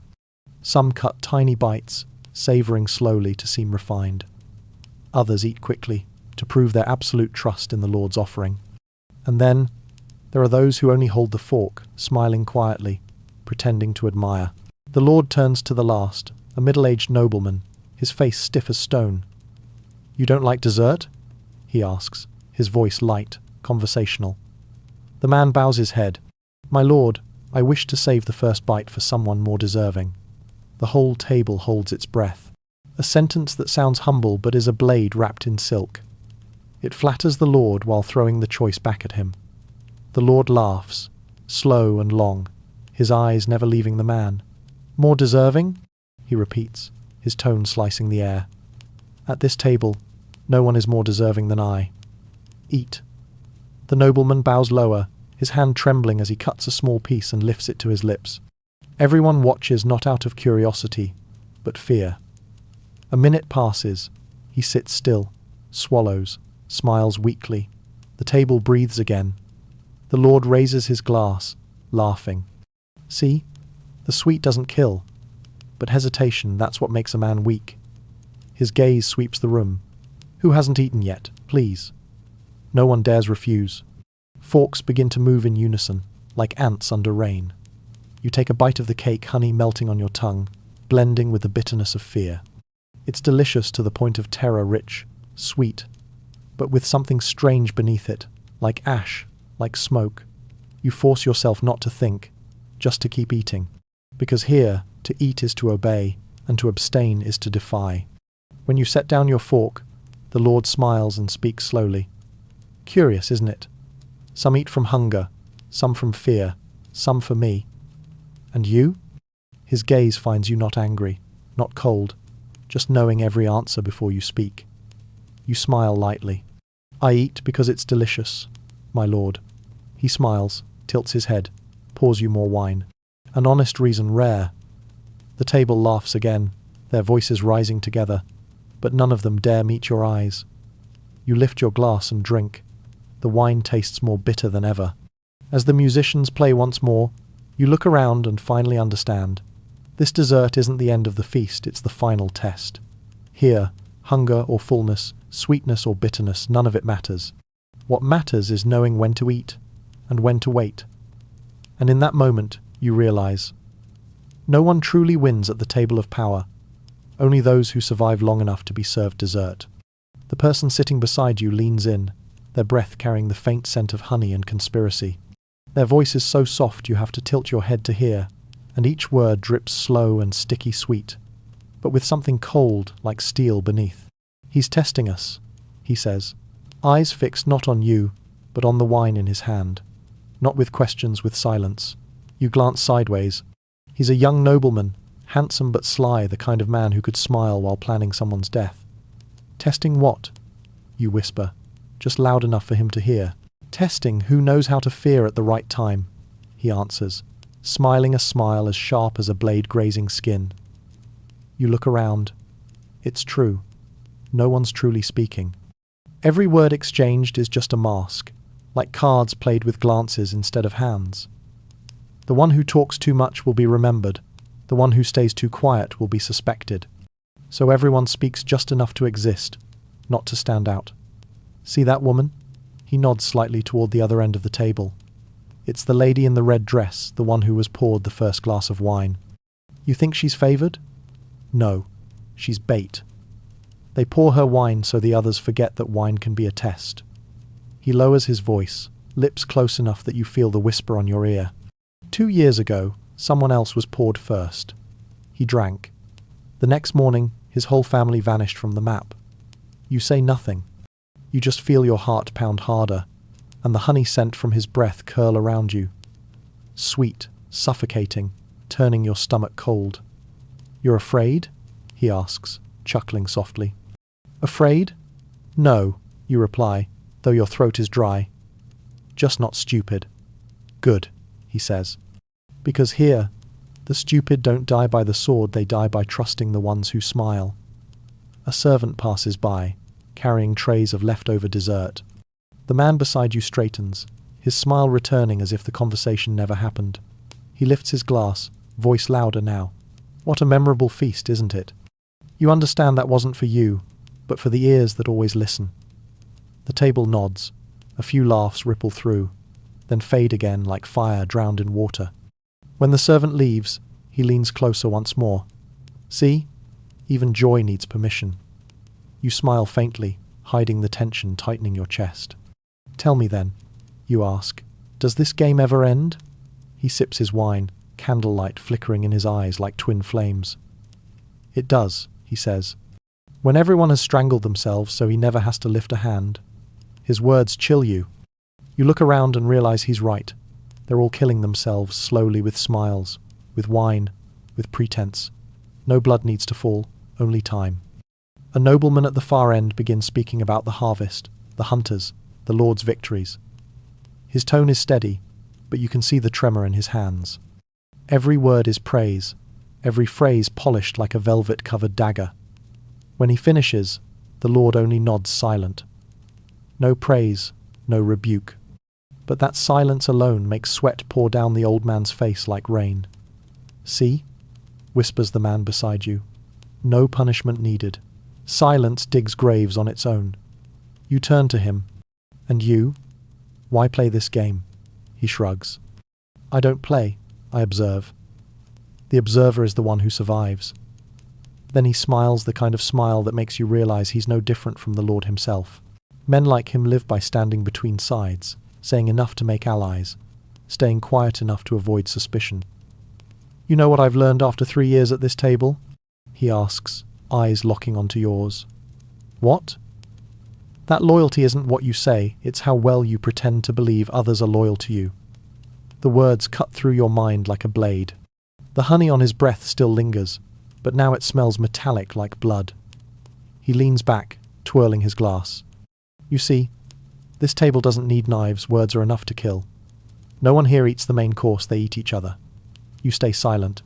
Some cut tiny bites, savoring slowly to seem refined. Others eat quickly, to prove their absolute trust in the Lord's offering. And then, there are those who only hold the fork, smiling quietly, pretending to admire. The Lord turns to the last, a middle-aged nobleman, his face stiff as stone. You don't like dessert? He asks, his voice light, conversational. The man bows his head. My lord, I wish to save the first bite for someone more deserving. The whole table holds its breath. A sentence that sounds humble but is a blade wrapped in silk. It flatters the Lord while throwing the choice back at him. The Lord laughs, slow and long, his eyes never leaving the man. More deserving? He repeats, his tone slicing the air. At this table, no one is more deserving than I. Eat. The nobleman bows lower, his hand trembling as he cuts a small piece and lifts it to his lips. Everyone watches not out of curiosity, but fear. A minute passes. He sits still, swallows, smiles weakly. The table breathes again. The Lord raises his glass, laughing. See? The sweet doesn't kill. But hesitation, that's what makes a man weak. His gaze sweeps the room. Who hasn't eaten yet, please? No one dares refuse. Forks begin to move in unison, like ants under rain. You take a bite of the cake, honey melting on your tongue, blending with the bitterness of fear. It's delicious to the point of terror, rich, sweet, but with something strange beneath it, like ash, like smoke. You force yourself not to think, just to keep eating. Because here, to eat is to obey, and to abstain is to defy. When you set down your fork, the Lord smiles and speaks slowly. Curious, isn't it? Some eat from hunger, some from fear, some for me. And you? His gaze finds you not angry, not cold, just knowing every answer before you speak. You smile lightly. I eat because it's delicious, my lord. He smiles, tilts his head, pours you more wine. An honest reason rare. The table laughs again, their voices rising together, but none of them dare meet your eyes. You lift your glass and drink. The wine tastes more bitter than ever. As the musicians play once more, you look around and finally understand. This dessert isn't the end of the feast, it's the final test. Here, hunger or fullness, sweetness or bitterness, none of it matters. What matters is knowing when to eat and when to wait. And in that moment, you realize, no one truly wins at the table of power, only those who survive long enough to be served dessert. The person sitting beside you leans in, their breath carrying the faint scent of honey and conspiracy. Their voice is so soft you have to tilt your head to hear, and each word drips slow and sticky sweet, but with something cold like steel beneath. He's testing us, he says, eyes fixed not on you, but on the wine in his hand. Not with questions, with silence. You glance sideways. He's a young nobleman, handsome but sly, the kind of man who could smile while planning someone's death. Testing what? You whisper, just loud enough for him to hear. Testing who knows how to fear at the right time, he answers, smiling a smile as sharp as a blade grazing skin. You look around. It's true. No one's truly speaking. Every word exchanged is just a mask, like cards played with glances instead of hands. The one who talks too much will be remembered. The one who stays too quiet will be suspected. So everyone speaks just enough to exist, not to stand out. See that woman? He nods slightly toward the other end of the table. It's the lady in the red dress, the one who was poured the first glass of wine. You think she's favored? No, she's bait. They pour her wine so the others forget that wine can be a test. He lowers his voice, lips close enough that you feel the whisper on your ear. 2 years ago, someone else was poured first. He drank. The next morning, his whole family vanished from the map. You say nothing. You just feel your heart pound harder, and the honey scent from his breath curl around you. Sweet, suffocating, turning your stomach cold. You're afraid? He asks, chuckling softly. Afraid? No, you reply, though your throat is dry. Just not stupid. Good, he says. Because here, the stupid don't die by the sword, they die by trusting the ones who smile. A servant passes by, carrying trays of leftover dessert. The man beside you straightens, his smile returning as if the conversation never happened. He lifts his glass, voice louder now. What a memorable feast, isn't it? You understand that wasn't for you, but for the ears that always listen. The table nods. A few laughs ripple through, then fade again like fire drowned in water. When the servant leaves, he leans closer once more. See? Even joy needs permission. You smile faintly, hiding the tension tightening your chest. Tell me then, you ask, does this game ever end? He sips his wine, candlelight flickering in his eyes like twin flames. It does, he says. When everyone has strangled themselves so he never has to lift a hand. His words chill you. You look around and realize he's right. They're all killing themselves slowly with smiles, with wine, with pretense. No blood needs to fall, only time. A nobleman at the far end begins speaking about the harvest, the hunters, the Lord's victories. His tone is steady, but you can see the tremor in his hands. Every word is praise, every phrase polished like a velvet-covered dagger. When he finishes, the Lord only nods silent. No praise, no rebuke. But that silence alone makes sweat pour down the old man's face like rain. See? Whispers the man beside you. No punishment needed. Silence digs graves on its own. You turn to him. And you? Why play this game? He shrugs. I don't play, I observe. The observer is the one who survives. Then he smiles the kind of smile that makes you realize he's no different from the Lord himself. Men like him live by standing between sides, saying enough to make allies, staying quiet enough to avoid suspicion. You know what I've learned after 3 years at this table? He asks, eyes locking onto yours. What? That loyalty isn't what you say, it's how well you pretend to believe others are loyal to you. The words cut through your mind like a blade. The honey on his breath still lingers, but now it smells metallic like blood. He leans back, twirling his glass. You see, this table doesn't need knives, words are enough to kill. No one here eats the main course, they eat each other. You stay silent.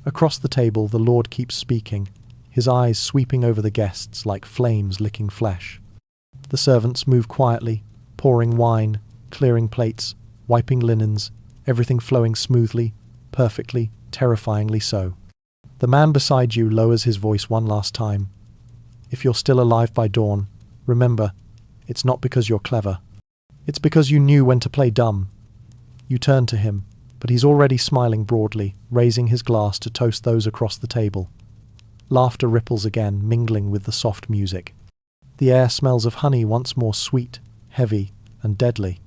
Across the table, the Lord keeps speaking, his eyes sweeping over the guests like flames licking flesh. The servants move quietly, pouring wine, clearing plates, wiping linens, everything flowing smoothly, perfectly, terrifyingly so. The man beside you lowers his voice one last time. If you're still alive by dawn, remember, it's not because you're clever. It's because you knew when to play dumb. You turn to him, but he's already smiling broadly, raising his glass to toast those across the table. Laughter ripples again, mingling with the soft music. The air smells of honey once more sweet, heavy, and deadly.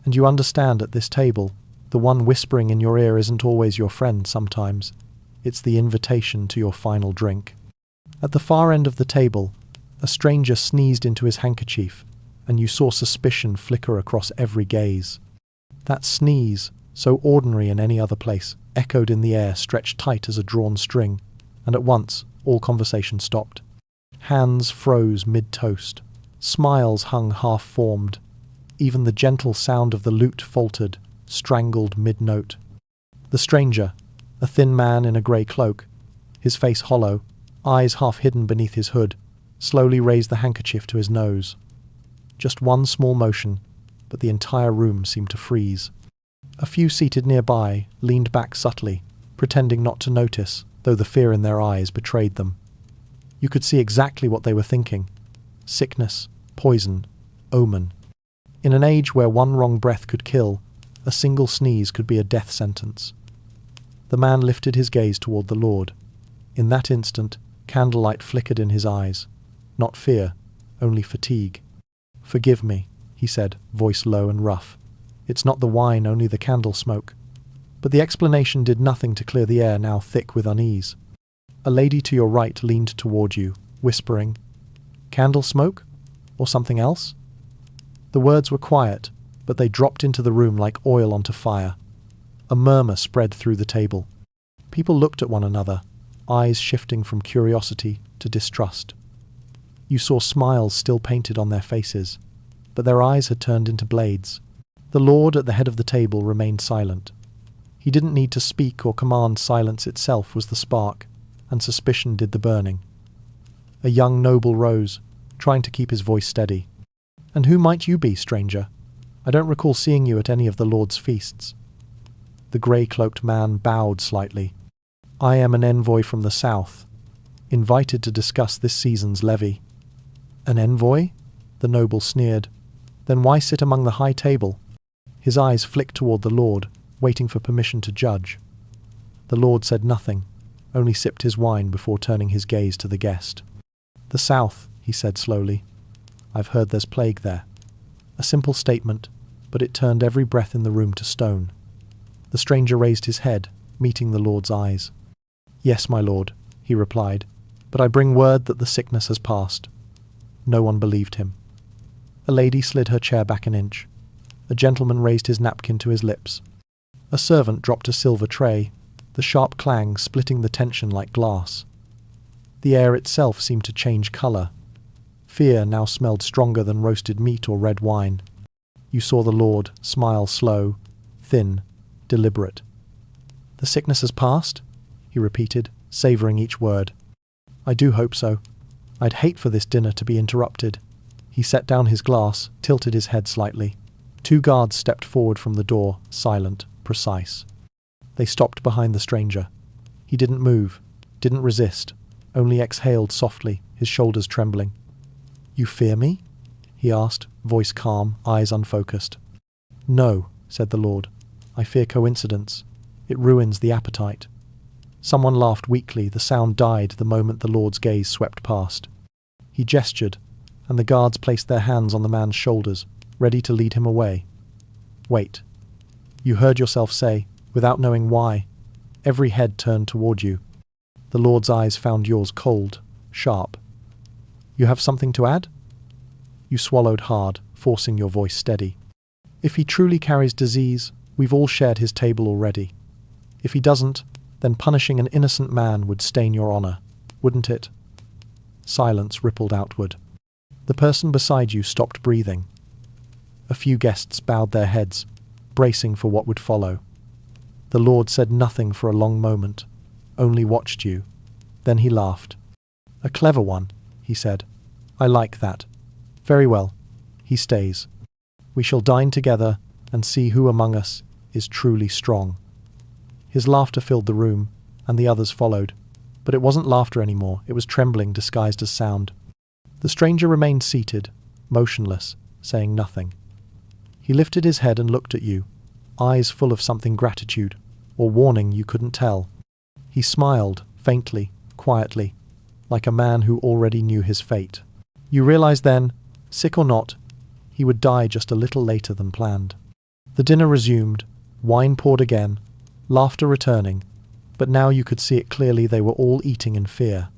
And you understand at this table, the one whispering in your ear isn't always your friend sometimes. It's the invitation to your final drink. At the far end of the table, a stranger sneezed into his handkerchief, and you saw suspicion flicker across every gaze. That sneeze, so ordinary in any other place, echoed in the air, stretched tight as a drawn string, and at once all conversation stopped. Hands froze mid-toast. Smiles hung half-formed. Even the gentle sound of the lute faltered, strangled mid-note. The stranger, a thin man in a grey cloak, his face hollow, eyes half hidden beneath his hood, slowly raised the handkerchief to his nose. Just one small motion, but the entire room seemed to freeze. A few seated nearby leaned back subtly, pretending not to notice, though the fear in their eyes betrayed them. You could see exactly what they were thinking. Sickness, poison, omen. In an age where one wrong breath could kill, a single sneeze could be a death sentence. The man lifted his gaze toward the Lord. In that instant, candlelight flickered in his eyes. Not fear, only fatigue. Forgive me, he said, voice low and rough. It's not the wine, only the candle smoke. But the explanation did nothing to clear the air now thick with unease. A lady to your right leaned toward you, whispering, "Candle smoke? Or something else?" The words were quiet, but they dropped into the room like oil onto fire. A murmur spread through the table. People looked at one another, eyes shifting from curiosity to distrust. You saw smiles still painted on their faces, but their eyes had turned into blades. The Lord at the head of the table remained silent. He didn't need to speak or command, silence itself was the spark, and suspicion did the burning. A young noble rose, trying to keep his voice steady. "And who might you be, stranger? I don't recall seeing you at any of the Lord's feasts." The grey-cloaked man bowed slightly. "I am an envoy from the south, invited to discuss this season's levy." "An envoy?" The noble sneered. "Then why sit among the high table?" His eyes flicked toward the Lord, waiting for permission to judge. The Lord said nothing, only sipped his wine before turning his gaze to the guest. "The south," he said slowly. "I've heard there's plague there." A simple statement, but it turned every breath in the room to stone. The stranger raised his head, meeting the Lord's eyes. "Yes, my lord," he replied, "but I bring word that the sickness has passed." No one believed him. A lady slid her chair back an inch. A gentleman raised his napkin to his lips. A servant dropped a silver tray, the sharp clang splitting the tension like glass. The air itself seemed to change colour. Fear now smelled stronger than roasted meat or red wine. You saw the Lord smile slow, thin, deliberate. "The sickness has passed?" he repeated, savouring each word. "I do hope so. I'd hate for this dinner to be interrupted." He set down his glass, tilted his head slightly. 2 guards stepped forward from the door, silent, precise. They stopped behind the stranger. He didn't move, didn't resist, only exhaled softly, his shoulders trembling. "You fear me?" he asked, voice calm, eyes unfocused. No, said the Lord. I fear coincidence. It ruins the appetite. Someone laughed weakly. The sound died the moment the Lord's gaze swept past. He gestured, and the guards placed their hands on the man's shoulders, ready to lead him away. Wait. You heard yourself say, without knowing why. Every head turned toward you. The Lord's eyes found yours cold, sharp. You have something to add? You swallowed hard, forcing your voice steady. If he truly carries disease, we've all shared his table already. If he doesn't, then punishing an innocent man would stain your honor, wouldn't it? Silence rippled outward. The person beside you stopped breathing. A few guests bowed their heads, bracing for what would follow. The Lord said nothing for a long moment, only watched you. Then he laughed. A clever one, he said. I like that. Very well. He stays. We shall dine together and see who among us is truly strong. His laughter filled the room, and the others followed. But it wasn't laughter anymore, it was trembling disguised as sound. The stranger remained seated, motionless, saying nothing. He lifted his head and looked at you, eyes full of something gratitude, or warning you couldn't tell. He smiled, faintly, quietly, like a man who already knew his fate. You realized then, sick or not, he would die just a little later than planned. The dinner resumed, wine poured again, laughter returning, but now you could see it clearly. They were all eating in fear.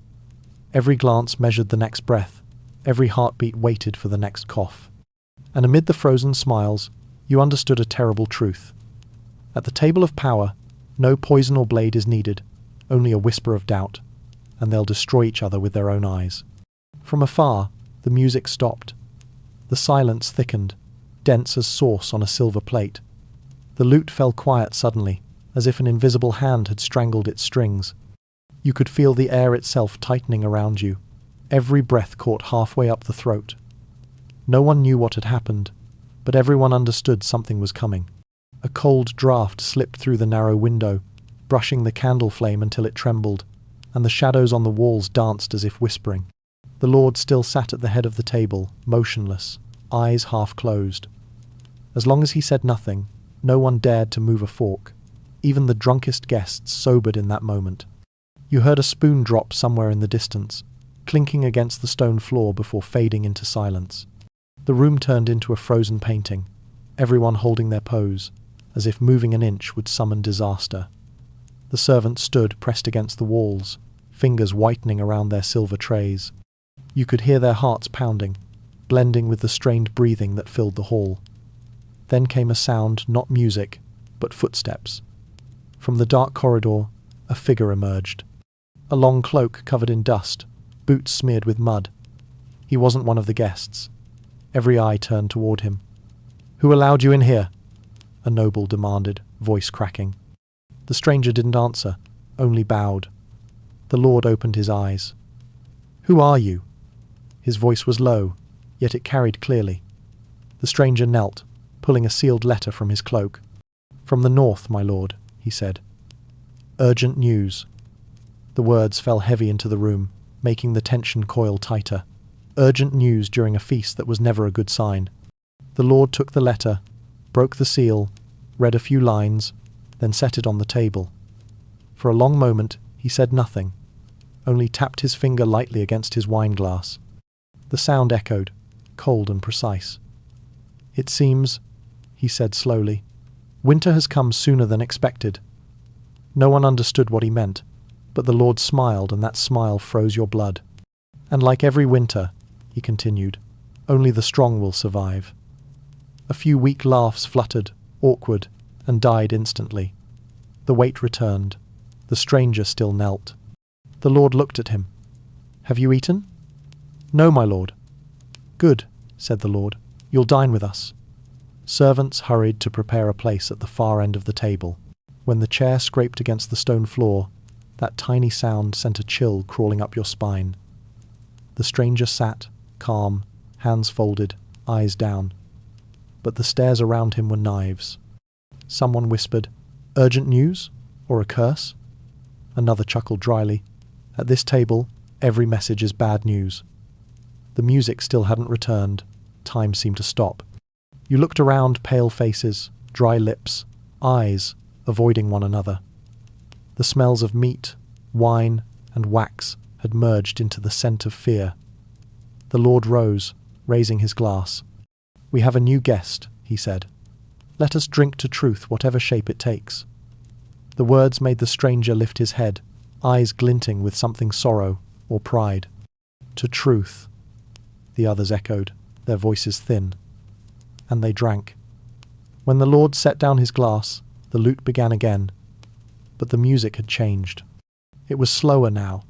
Every glance measured the next breath, every heartbeat waited for the next cough. And amid the frozen smiles, you understood a terrible truth. At the table of power, no poison or blade is needed, only a whisper of doubt, and they'll destroy each other with their own eyes. From afar, the music stopped. The silence thickened, dense as sauce on a silver plate. The lute fell quiet suddenly, as if an invisible hand had strangled its strings. You could feel the air itself tightening around you, every breath caught halfway up the throat. No one knew what had happened, but everyone understood something was coming. A cold draught slipped through the narrow window, brushing the candle flame until it trembled, and the shadows on the walls danced as if whispering. The Lord still sat at the head of the table, motionless, eyes half closed. As long as he said nothing, no one dared to move a fork. Even the drunkest guests sobered in that moment. You heard a spoon drop somewhere in the distance, clinking against the stone floor before fading into silence. The room turned into a frozen painting, everyone holding their pose, as if moving an inch would summon disaster. The servants stood pressed against the walls, fingers whitening around their silver trays. You could hear their hearts pounding, blending with the strained breathing that filled the hall. Then came a sound, not music, but footsteps. From the dark corridor, a figure emerged. A long cloak covered in dust, boots smeared with mud. He wasn't one of the guests. Every eye turned toward him. "Who allowed you in here?" a noble demanded, voice cracking. The stranger didn't answer, only bowed. The Lord opened his eyes. "Who are you?" His voice was low, yet it carried clearly. The stranger knelt, pulling a sealed letter from his cloak. "From the north, my lord," he said. "Urgent news." The words fell heavy into the room, making the tension coil tighter. Urgent news during a feast that was never a good sign. The Lord took the letter, broke the seal, read a few lines, then set it on the table. For a long moment he said nothing, only tapped his finger lightly against his wine glass. The sound echoed, cold and precise. "It seems," he said slowly, "winter has come sooner than expected." No one understood what he meant, but the Lord smiled, and that smile froze your blood. "And like every winter," he continued, "only the strong will survive." A few weak laughs fluttered, awkward, and died instantly. The weight returned. The stranger still knelt. The Lord looked at him. "Have you eaten?" "No, my lord." "Good," said the Lord. "You'll dine with us." Servants hurried to prepare a place at the far end of the table. When the chair scraped against the stone floor, that tiny sound sent a chill crawling up your spine. The stranger sat, calm, hands folded, eyes down. But the stares around him were knives. Someone whispered, "Urgent news? Or a curse?" Another chuckled dryly. "At this table, every message is bad news." The music still hadn't returned, time seemed to stop. You looked around, pale faces, dry lips, eyes avoiding one another. The smells of meat, wine, and wax had merged into the scent of fear. The Lord rose, raising his glass. "We have a new guest," he said. "Let us drink to truth, whatever shape it takes." The words made the stranger lift his head, eyes glinting with something sorrow or pride. "To truth," the others echoed, their voices thin. And they drank. When the Lord set down his glass, the lute began again, but the music had changed. It was slower now,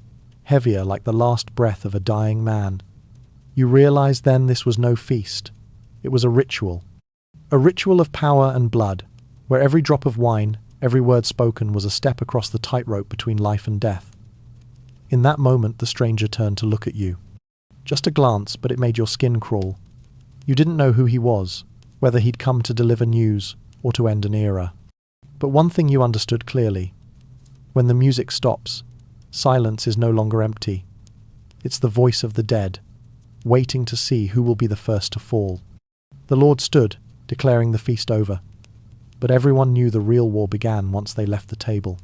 heavier like the last breath of a dying man. You realized then this was no feast. It was a ritual of power and blood, where every drop of wine, every word spoken was a step across the tightrope between life and death. In that moment the stranger turned to look at you. Just a glance, but it made your skin crawl. You didn't know who he was, whether he'd come to deliver news or to end an era. But one thing you understood clearly. When the music stops, silence is no longer empty. It's the voice of the dead, waiting to see who will be the first to fall. The Lord stood, declaring the feast over. But everyone knew the real war began once they left the table.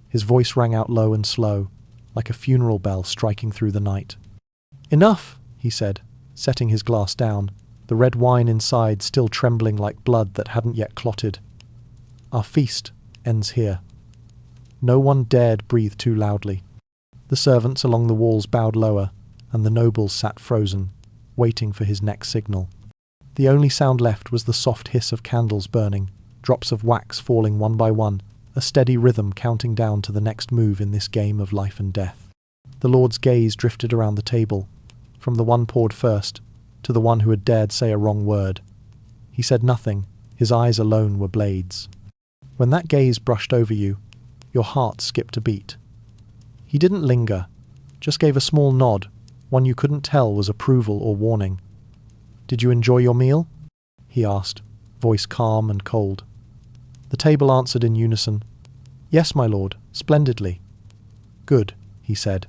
His voice rang out low and slow, like a funeral bell striking through the night. "Enough," he said, setting his glass down, the red wine inside still trembling like blood that hadn't yet clotted. "Our feast ends here." No one dared breathe too loudly. The servants along the walls bowed lower, and the nobles sat frozen, waiting for his next signal. The only sound left was the soft hiss of candles burning, drops of wax falling one by one, a steady rhythm counting down to the next move in this game of life and death. The Lord's gaze drifted around the table, from the one poured first to the one who had dared say a wrong word. He said nothing, his eyes alone were blades. When that gaze brushed over you, your heart skipped a beat. He didn't linger, just gave a small nod, one you couldn't tell was approval or warning. "Did you enjoy your meal?" he asked, voice calm and cold. The table answered in unison. "Yes, my lord, splendidly." "Good," he said,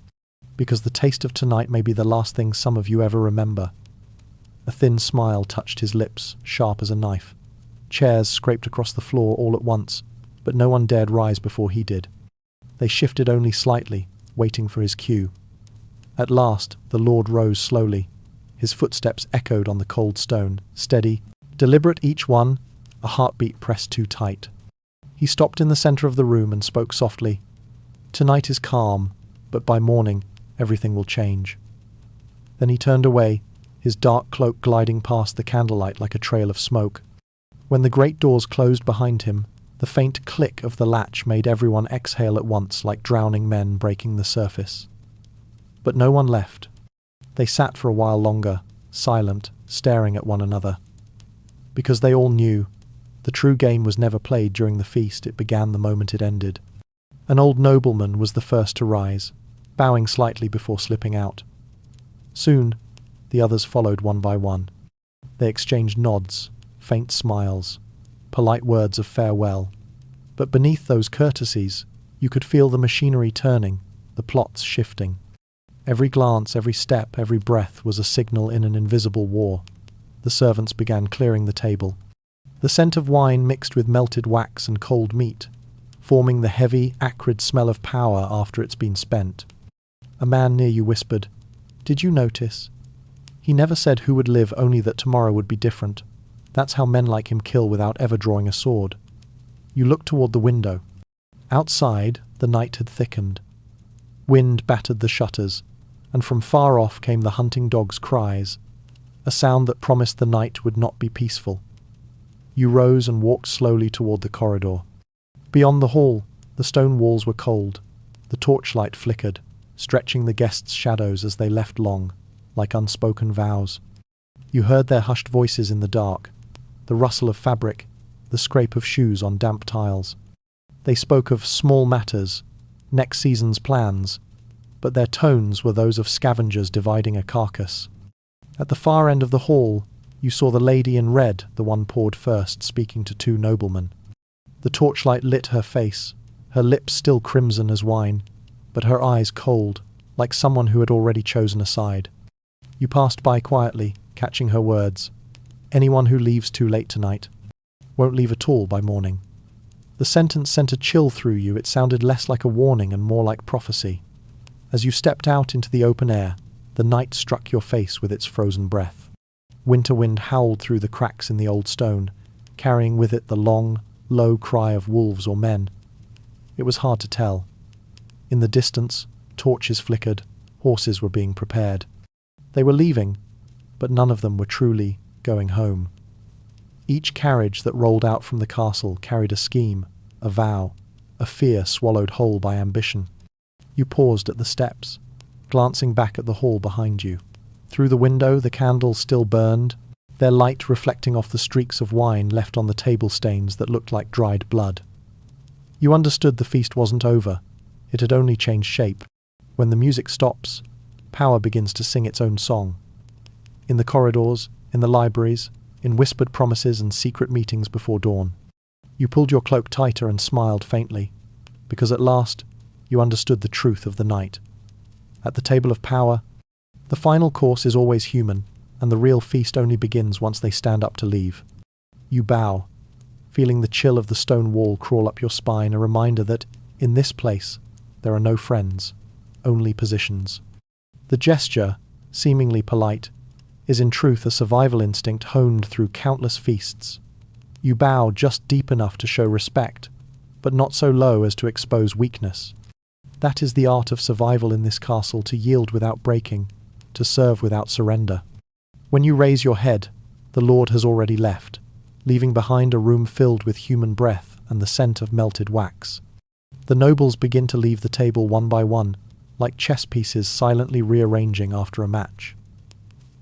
"because the taste of tonight may be the last thing some of you ever remember." A thin smile touched his lips, sharp as a knife. Chairs scraped across the floor all at once, but no one dared rise before he did. They shifted only slightly, waiting for his cue. At last, the Lord rose slowly. His footsteps echoed on the cold stone, steady, deliberate each one, a heartbeat pressed too tight. He stopped in the center of the room and spoke softly. "Tonight is calm, but by morning, everything will change." Then he turned away, his dark cloak gliding past the candlelight like a trail of smoke. When the great doors closed behind him, the faint click of the latch made everyone exhale at once like drowning men breaking the surface. But no one left. They sat for a while longer, silent, staring at one another. Because they all knew, the true game was never played during the feast, it began the moment it ended. An old nobleman was the first to rise, bowing slightly before slipping out. Soon, the others followed one by one. They exchanged nods, faint smiles, polite words of farewell. But beneath those courtesies, you could feel the machinery turning, the plots shifting. Every glance, every step, every breath was a signal in an invisible war. The servants began clearing the table. The scent of wine mixed with melted wax and cold meat, forming the heavy, acrid smell of power after it's been spent. A man near you whispered, "Did you notice? He never said who would live, only that tomorrow would be different. That's how men like him kill without ever drawing a sword." You looked toward the window. Outside, the night had thickened. Wind battered the shutters, and from far off came the hunting dog's cries, a sound that promised the night would not be peaceful. You rose and walked slowly toward the corridor. Beyond the hall, the stone walls were cold. The torchlight flickered, stretching the guests' shadows as they left long, like unspoken vows. You heard their hushed voices in the dark, the rustle of fabric, the scrape of shoes on damp tiles. They spoke of small matters, next season's plans, but their tones were those of scavengers dividing a carcass. At the far end of the hall, you saw the lady in red, the one poured first, speaking to two noblemen. The torchlight lit her face, her lips still crimson as wine, but her eyes cold, like someone who had already chosen a side. You passed by quietly, catching her words. Anyone who leaves too late tonight won't leave at all by morning. The sentence sent a chill through you. It sounded less like a warning and more like prophecy. As you stepped out into the open air, the night struck your face with its frozen breath. Winter wind howled through the cracks in the old stone, carrying with it the long, low cry of wolves or men. It was hard to tell. In the distance, torches flickered, horses were being prepared. They were leaving, but none of them were truly going home. Each carriage that rolled out from the castle carried a scheme, a vow, a fear swallowed whole by ambition. You paused at the steps, glancing back at the hall behind you. Through the window the candles still burned, their light reflecting off the streaks of wine left on the table stains that looked like dried blood. You understood the feast wasn't over. It had only changed shape. When the music stops, power begins to sing its own song. In the corridors, in the libraries, in whispered promises and secret meetings before dawn. You pulled your cloak tighter and smiled faintly, because at last you understood the truth of the night. At the table of power, the final course is always human, and the real feast only begins once they stand up to leave. You bow, feeling the chill of the stone wall crawl up your spine, a reminder that, in this place, there are no friends, only positions. The gesture, seemingly polite, is in truth a survival instinct honed through countless feasts. You bow just deep enough to show respect, but not so low as to expose weakness. That is the art of survival in this castle, to yield without breaking, to serve without surrender. When you raise your head, the Lord has already left, leaving behind a room filled with human breath and the scent of melted wax. The nobles begin to leave the table one by one, like chess pieces silently rearranging after a match.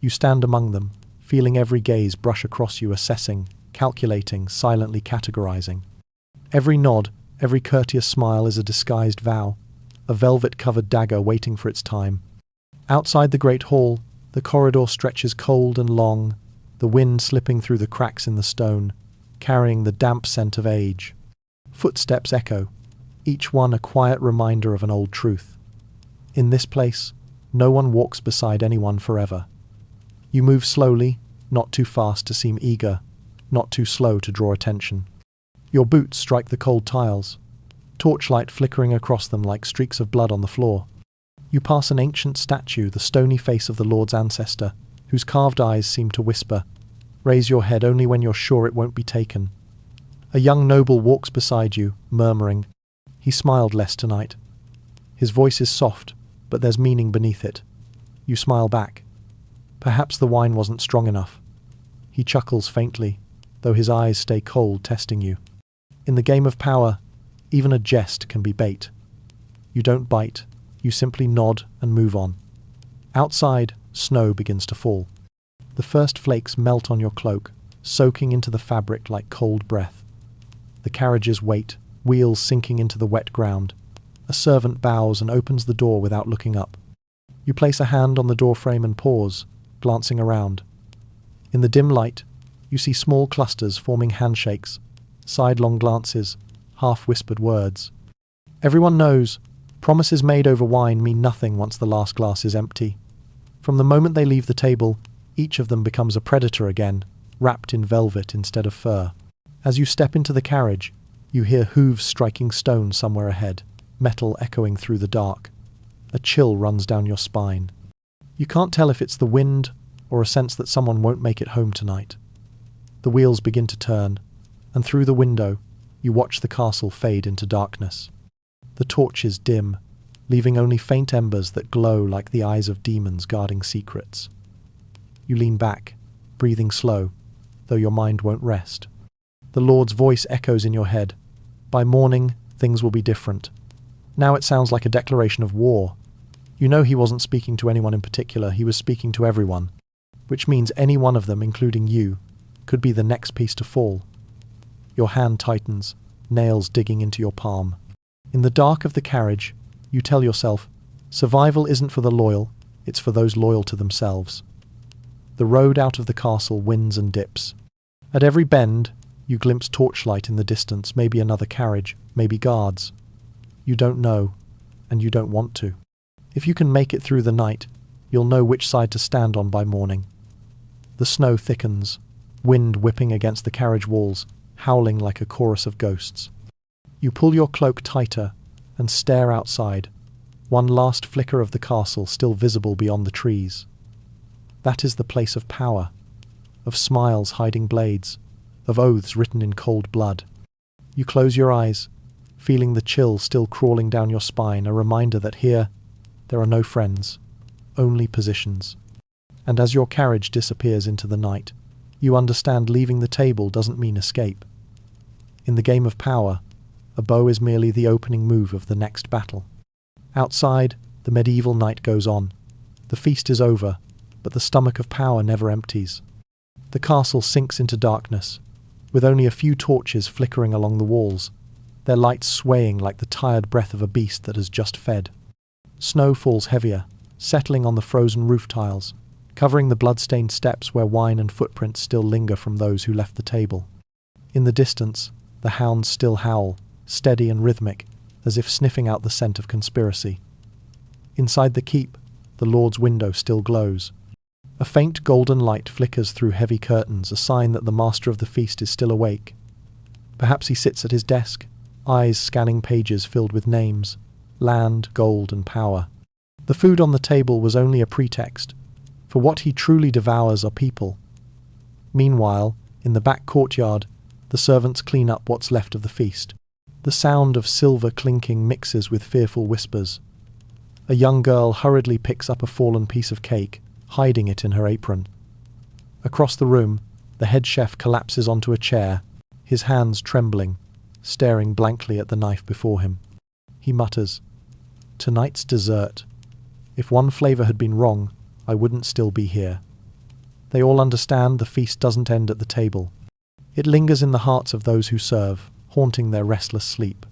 You stand among them, feeling every gaze brush across you, assessing, calculating, silently categorizing. Every nod, every courteous smile is a disguised vow, a velvet-covered dagger waiting for its time. Outside the great hall, the corridor stretches cold and long, the wind slipping through the cracks in the stone, carrying the damp scent of age. Footsteps echo, each one a quiet reminder of an old truth. In this place, no one walks beside anyone forever. You move slowly, not too fast to seem eager, not too slow to draw attention. Your boots strike the cold tiles, torchlight flickering across them like streaks of blood on the floor. You pass an ancient statue, the stony face of the Lord's ancestor, whose carved eyes seem to whisper, "Raise your head only when you're sure it won't be taken." A young noble walks beside you, murmuring. He smiled less tonight. His voice is soft, but there's meaning beneath it. You smile back. Perhaps the wine wasn't strong enough. He chuckles faintly, though his eyes stay cold, testing you. In the game of power, even a jest can be bait. You don't bite, you simply nod and move on. Outside, snow begins to fall. The first flakes melt on your cloak, soaking into the fabric like cold breath. The carriages wait, wheels sinking into the wet ground. A servant bows and opens the door without looking up. You place a hand on the doorframe and pause, glancing around. In the dim light, you see small clusters forming handshakes, sidelong glances, half-whispered words. Everyone knows, promises made over wine mean nothing once the last glass is empty. From the moment they leave the table, each of them becomes a predator again, wrapped in velvet instead of fur. As you step into the carriage, you hear hooves striking stone somewhere ahead, metal echoing through the dark. A chill runs down your spine. You can't tell if it's the wind or a sense that someone won't make it home tonight. The wheels begin to turn, and through the window, you watch the castle fade into darkness. The torches dim, leaving only faint embers that glow like the eyes of demons guarding secrets. You lean back, breathing slow, though your mind won't rest. The Lord's voice echoes in your head. By morning, things will be different. Now it sounds like a declaration of war. You know he wasn't speaking to anyone in particular, he was speaking to everyone, which means any one of them, including you, could be the next piece to fall. Your hand tightens, nails digging into your palm. In the dark of the carriage, you tell yourself, survival isn't for the loyal, it's for those loyal to themselves. The road out of the castle winds and dips. At every bend, you glimpse torchlight in the distance, maybe another carriage, maybe guards. You don't know, and you don't want to. If you can make it through the night, you'll know which side to stand on by morning. The snow thickens, wind whipping against the carriage walls, howling like a chorus of ghosts. You pull your cloak tighter and stare outside, one last flicker of the castle still visible beyond the trees. That is the place of power, of smiles hiding blades, of oaths written in cold blood. You close your eyes, feeling the chill still crawling down your spine, a reminder that here there are no friends, only positions. And as your carriage disappears into the night, you understand leaving the table doesn't mean escape. In the game of power, a bow is merely the opening move of the next battle. Outside, the medieval night goes on. The feast is over, but the stomach of power never empties. The castle sinks into darkness, with only a few torches flickering along the walls, their lights swaying like the tired breath of a beast that has just fed. Snow falls heavier, settling on the frozen roof tiles, covering the blood-stained steps where wine and footprints still linger from those who left the table. In the distance, the hounds still howl, steady and rhythmic, as if sniffing out the scent of conspiracy. Inside the keep, the Lord's window still glows. A faint golden light flickers through heavy curtains, a sign that the master of the feast is still awake. Perhaps he sits at his desk, eyes scanning pages filled with names, land, gold, and power. The food on the table was only a pretext, for what he truly devours are people. Meanwhile, in the back courtyard, the servants clean up what's left of the feast. The sound of silver clinking mixes with fearful whispers. A young girl hurriedly picks up a fallen piece of cake, hiding it in her apron. Across the room, the head chef collapses onto a chair, his hands trembling, staring blankly at the knife before him. He mutters, "Tonight's dessert. If one flavor had been wrong, I wouldn't still be here." They all understand the feast doesn't end at the table. It lingers in the hearts of those who serve, haunting their restless sleep.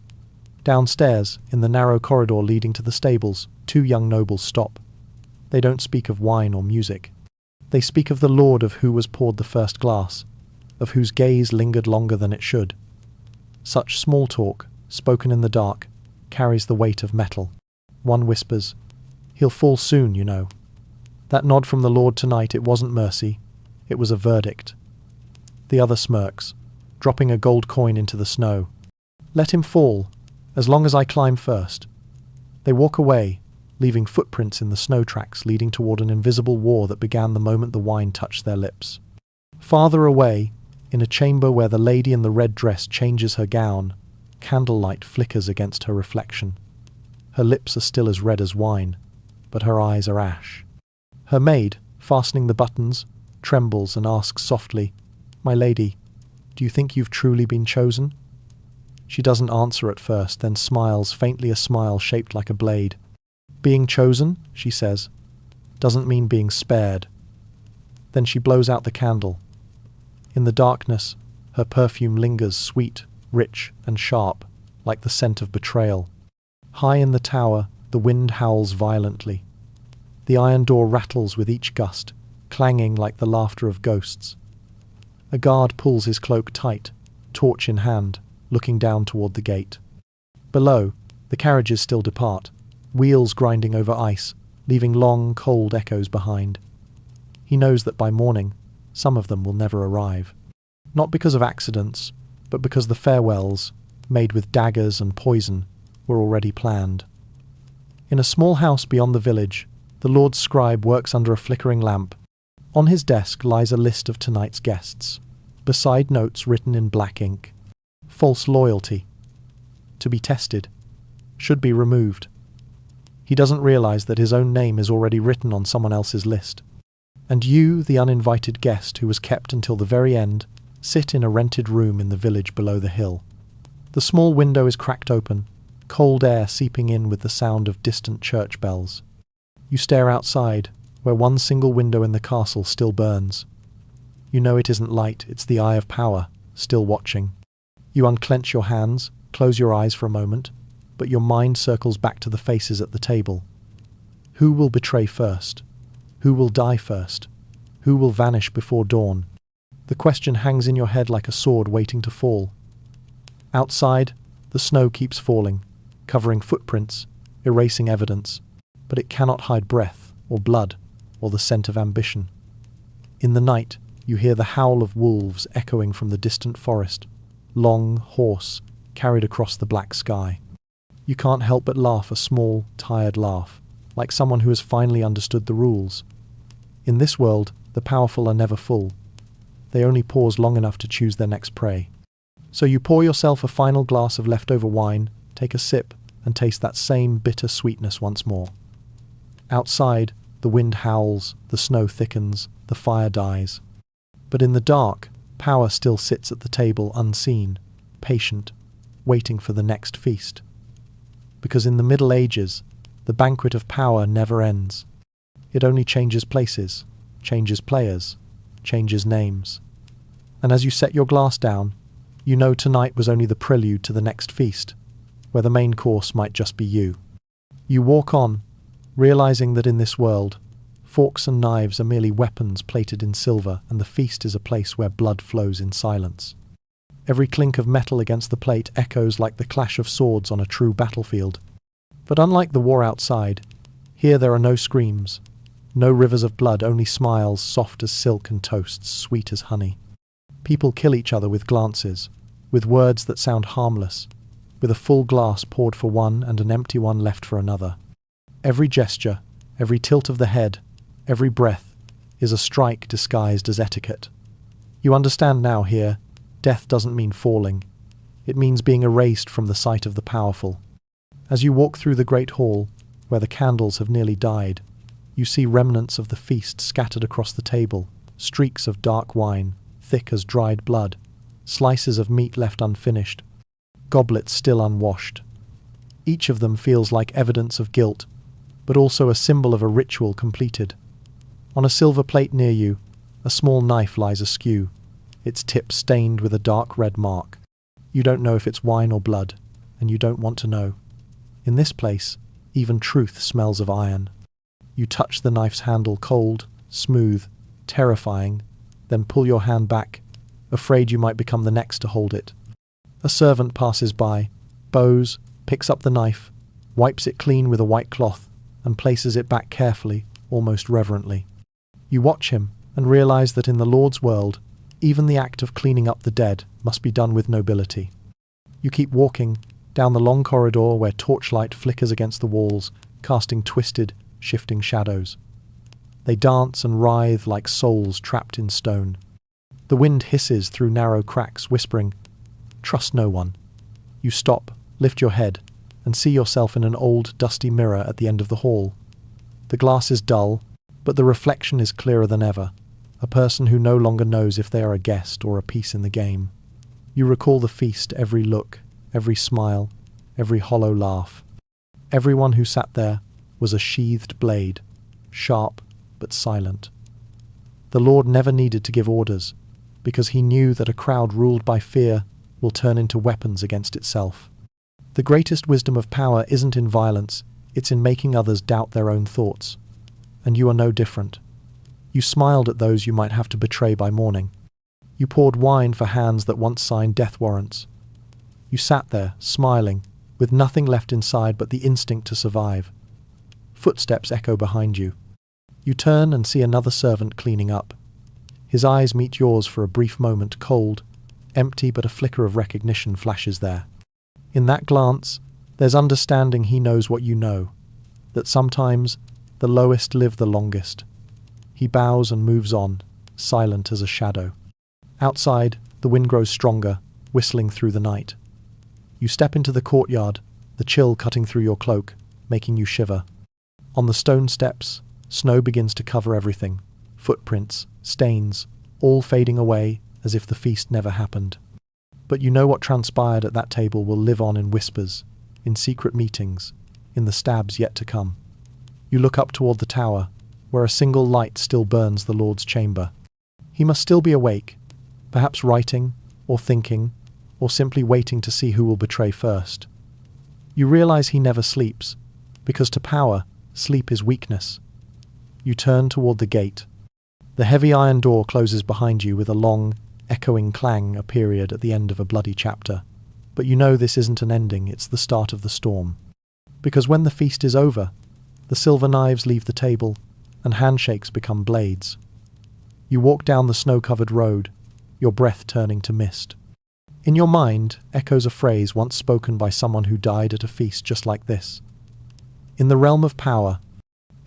Downstairs, in the narrow corridor leading to the stables, two young nobles stop. They don't speak of wine or music. They speak of the lord of who was poured the first glass, of whose gaze lingered longer than it should. Such small talk, spoken in the dark, carries the weight of metal. One whispers, "He'll fall soon, you know." That nod from the Lord tonight, it wasn't mercy, it was a verdict. The other smirks, dropping a gold coin into the snow. "Let him fall, as long as I climb first." They walk away, leaving footprints in the snow tracks leading toward an invisible war that began the moment the wine touched their lips. Farther away, in a chamber where the lady in the red dress changes her gown, candlelight flickers against her reflection. Her lips are still as red as wine, but her eyes are ash. Her maid, fastening the buttons, trembles and asks softly, "My lady, do you think you've truly been chosen?" She doesn't answer at first, then smiles, faintly, a smile shaped like a blade. "Being chosen," she says, "doesn't mean being spared." Then she blows out the candle. In the darkness, her perfume lingers, sweet, rich, and sharp, like the scent of betrayal. High in the tower, the wind howls violently. The iron door rattles with each gust, clanging like the laughter of ghosts. A guard pulls his cloak tight, torch in hand, looking down toward the gate. Below, the carriages still depart, wheels grinding over ice, leaving long, cold echoes behind. He knows that by morning, some of them will never arrive. Not because of accidents, but because the farewells, made with daggers and poison, were already planned. In a small house beyond the village, the Lord's scribe works under a flickering lamp. On his desk lies a list of tonight's guests, beside notes written in black ink. False loyalty. To be tested. Should be removed. He doesn't realize that his own name is already written on someone else's list. And you, the uninvited guest who was kept until the very end, sit in a rented room in the village below the hill. The small window is cracked open, cold air seeping in with the sound of distant church bells. You stare outside, where one single window in the castle still burns. You know it isn't light, it's the eye of power, still watching. You unclench your hands, close your eyes for a moment, but your mind circles back to the faces at the table. Who will betray first? Who will die first? Who will vanish before dawn? The question hangs in your head like a sword waiting to fall. Outside, the snow keeps falling, covering footprints, erasing evidence, but it cannot hide breath, or blood, or the scent of ambition. In the night, you hear the howl of wolves echoing from the distant forest, long, hoarse, carried across the black sky. You can't help but laugh a small, tired laugh, like someone who has finally understood the rules. In this world, the powerful are never full. They only pause long enough to choose their next prey. So you pour yourself a final glass of leftover wine, take a sip, and taste that same bitter sweetness once more. Outside, the wind howls, the snow thickens, the fire dies. But in the dark, power still sits at the table unseen, patient, waiting for the next feast. Because in the Middle Ages, the banquet of power never ends. It only changes places, changes players, changes names. And as you set your glass down, you know tonight was only the prelude to the next feast, where the main course might just be you. You walk on, realizing that in this world, forks and knives are merely weapons plated in silver, and the feast is a place where blood flows in silence. Every clink of metal against the plate echoes like the clash of swords on a true battlefield. But unlike the war outside, here there are no screams, no rivers of blood, only smiles soft as silk and toasts sweet as honey. People kill each other with glances, with words that sound harmless, with a full glass poured for one and an empty one left for another. Every gesture, every tilt of the head, every breath is a strike disguised as etiquette. You understand now here, death doesn't mean falling. It means being erased from the sight of the powerful. As you walk through the great hall, where the candles have nearly died, you see remnants of the feast scattered across the table, streaks of dark wine, thick as dried blood, slices of meat left unfinished, goblets still unwashed. Each of them feels like evidence of guilt, but also a symbol of a ritual completed. On a silver plate near you, a small knife lies askew, its tip stained with a dark red mark. You don't know if it's wine or blood, and you don't want to know. In this place, even truth smells of iron. You touch the knife's handle cold, smooth, terrifying, then pull your hand back, afraid you might become the next to hold it. A servant passes by, bows, picks up the knife, wipes it clean with a white cloth, and places it back carefully, almost reverently. You watch him and realize that in the Lord's world, even the act of cleaning up the dead must be done with nobility. You keep walking down the long corridor where torchlight flickers against the walls, casting twisted, shifting shadows. They dance and writhe like souls trapped in stone. The wind hisses through narrow cracks, whispering, "Trust no one." You stop, lift your head, and see yourself in an old, dusty mirror at the end of the hall. The glass is dull, but the reflection is clearer than ever, a person who no longer knows if they are a guest or a piece in the game. You recall the feast, every look, every smile, every hollow laugh. Everyone who sat there was a sheathed blade, sharp but silent. The Lord never needed to give orders, because he knew that a crowd ruled by fear will turn into weapons against itself. The greatest wisdom of power isn't in violence, it's in making others doubt their own thoughts. And you are no different. You smiled at those you might have to betray by morning. You poured wine for hands that once signed death warrants. You sat there, smiling, with nothing left inside but the instinct to survive. Footsteps echo behind you. You turn and see another servant cleaning up. His eyes meet yours for a brief moment, cold, empty, but a flicker of recognition flashes there. In that glance, there's understanding. He knows what you know, that sometimes the lowest live the longest. He bows and moves on, silent as a shadow. Outside, the wind grows stronger, whistling through the night. You step into the courtyard, the chill cutting through your cloak, making you shiver. On the stone steps, snow begins to cover everything, footprints, stains, all fading away as if the feast never happened. But you know what transpired at that table will live on in whispers, in secret meetings, in the stabs yet to come. You look up toward the tower, where a single light still burns the Lord's chamber. He must still be awake, perhaps writing, or thinking, or simply waiting to see who will betray first. You realize he never sleeps, because to power, sleep is weakness. You turn toward the gate. The heavy iron door closes behind you with a long, echoing clang, a period at the end of a bloody chapter. But you know this isn't an ending, it's the start of the storm. Because when the feast is over, the silver knives leave the table, and handshakes become blades. You walk down the snow-covered road, your breath turning to mist. In your mind echoes a phrase once spoken by someone who died at a feast just like this. In the realm of power,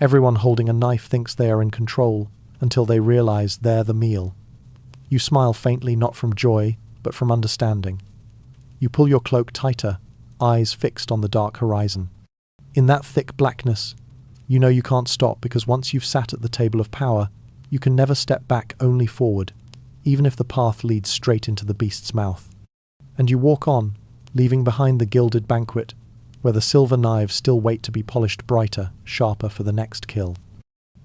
everyone holding a knife thinks they are in control until they realize they're the meal. You smile faintly, not from joy, but from understanding. You pull your cloak tighter, eyes fixed on the dark horizon. In that thick blackness, you know you can't stop, because once you've sat at the table of power, you can never step back, only forward, even if the path leads straight into the beast's mouth. And you walk on, leaving behind the gilded banquet, where the silver knives still wait to be polished brighter, sharper for the next kill.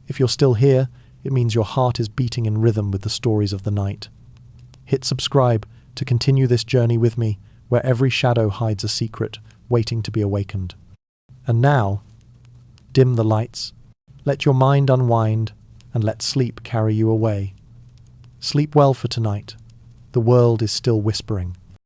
If you're still here, it means your heart is beating in rhythm with the stories of the night. Hit subscribe to continue this journey with me, where every shadow hides a secret waiting to be awakened. And now, dim the lights, let your mind unwind, and let sleep carry you away. Sleep well for tonight. The world is still whispering.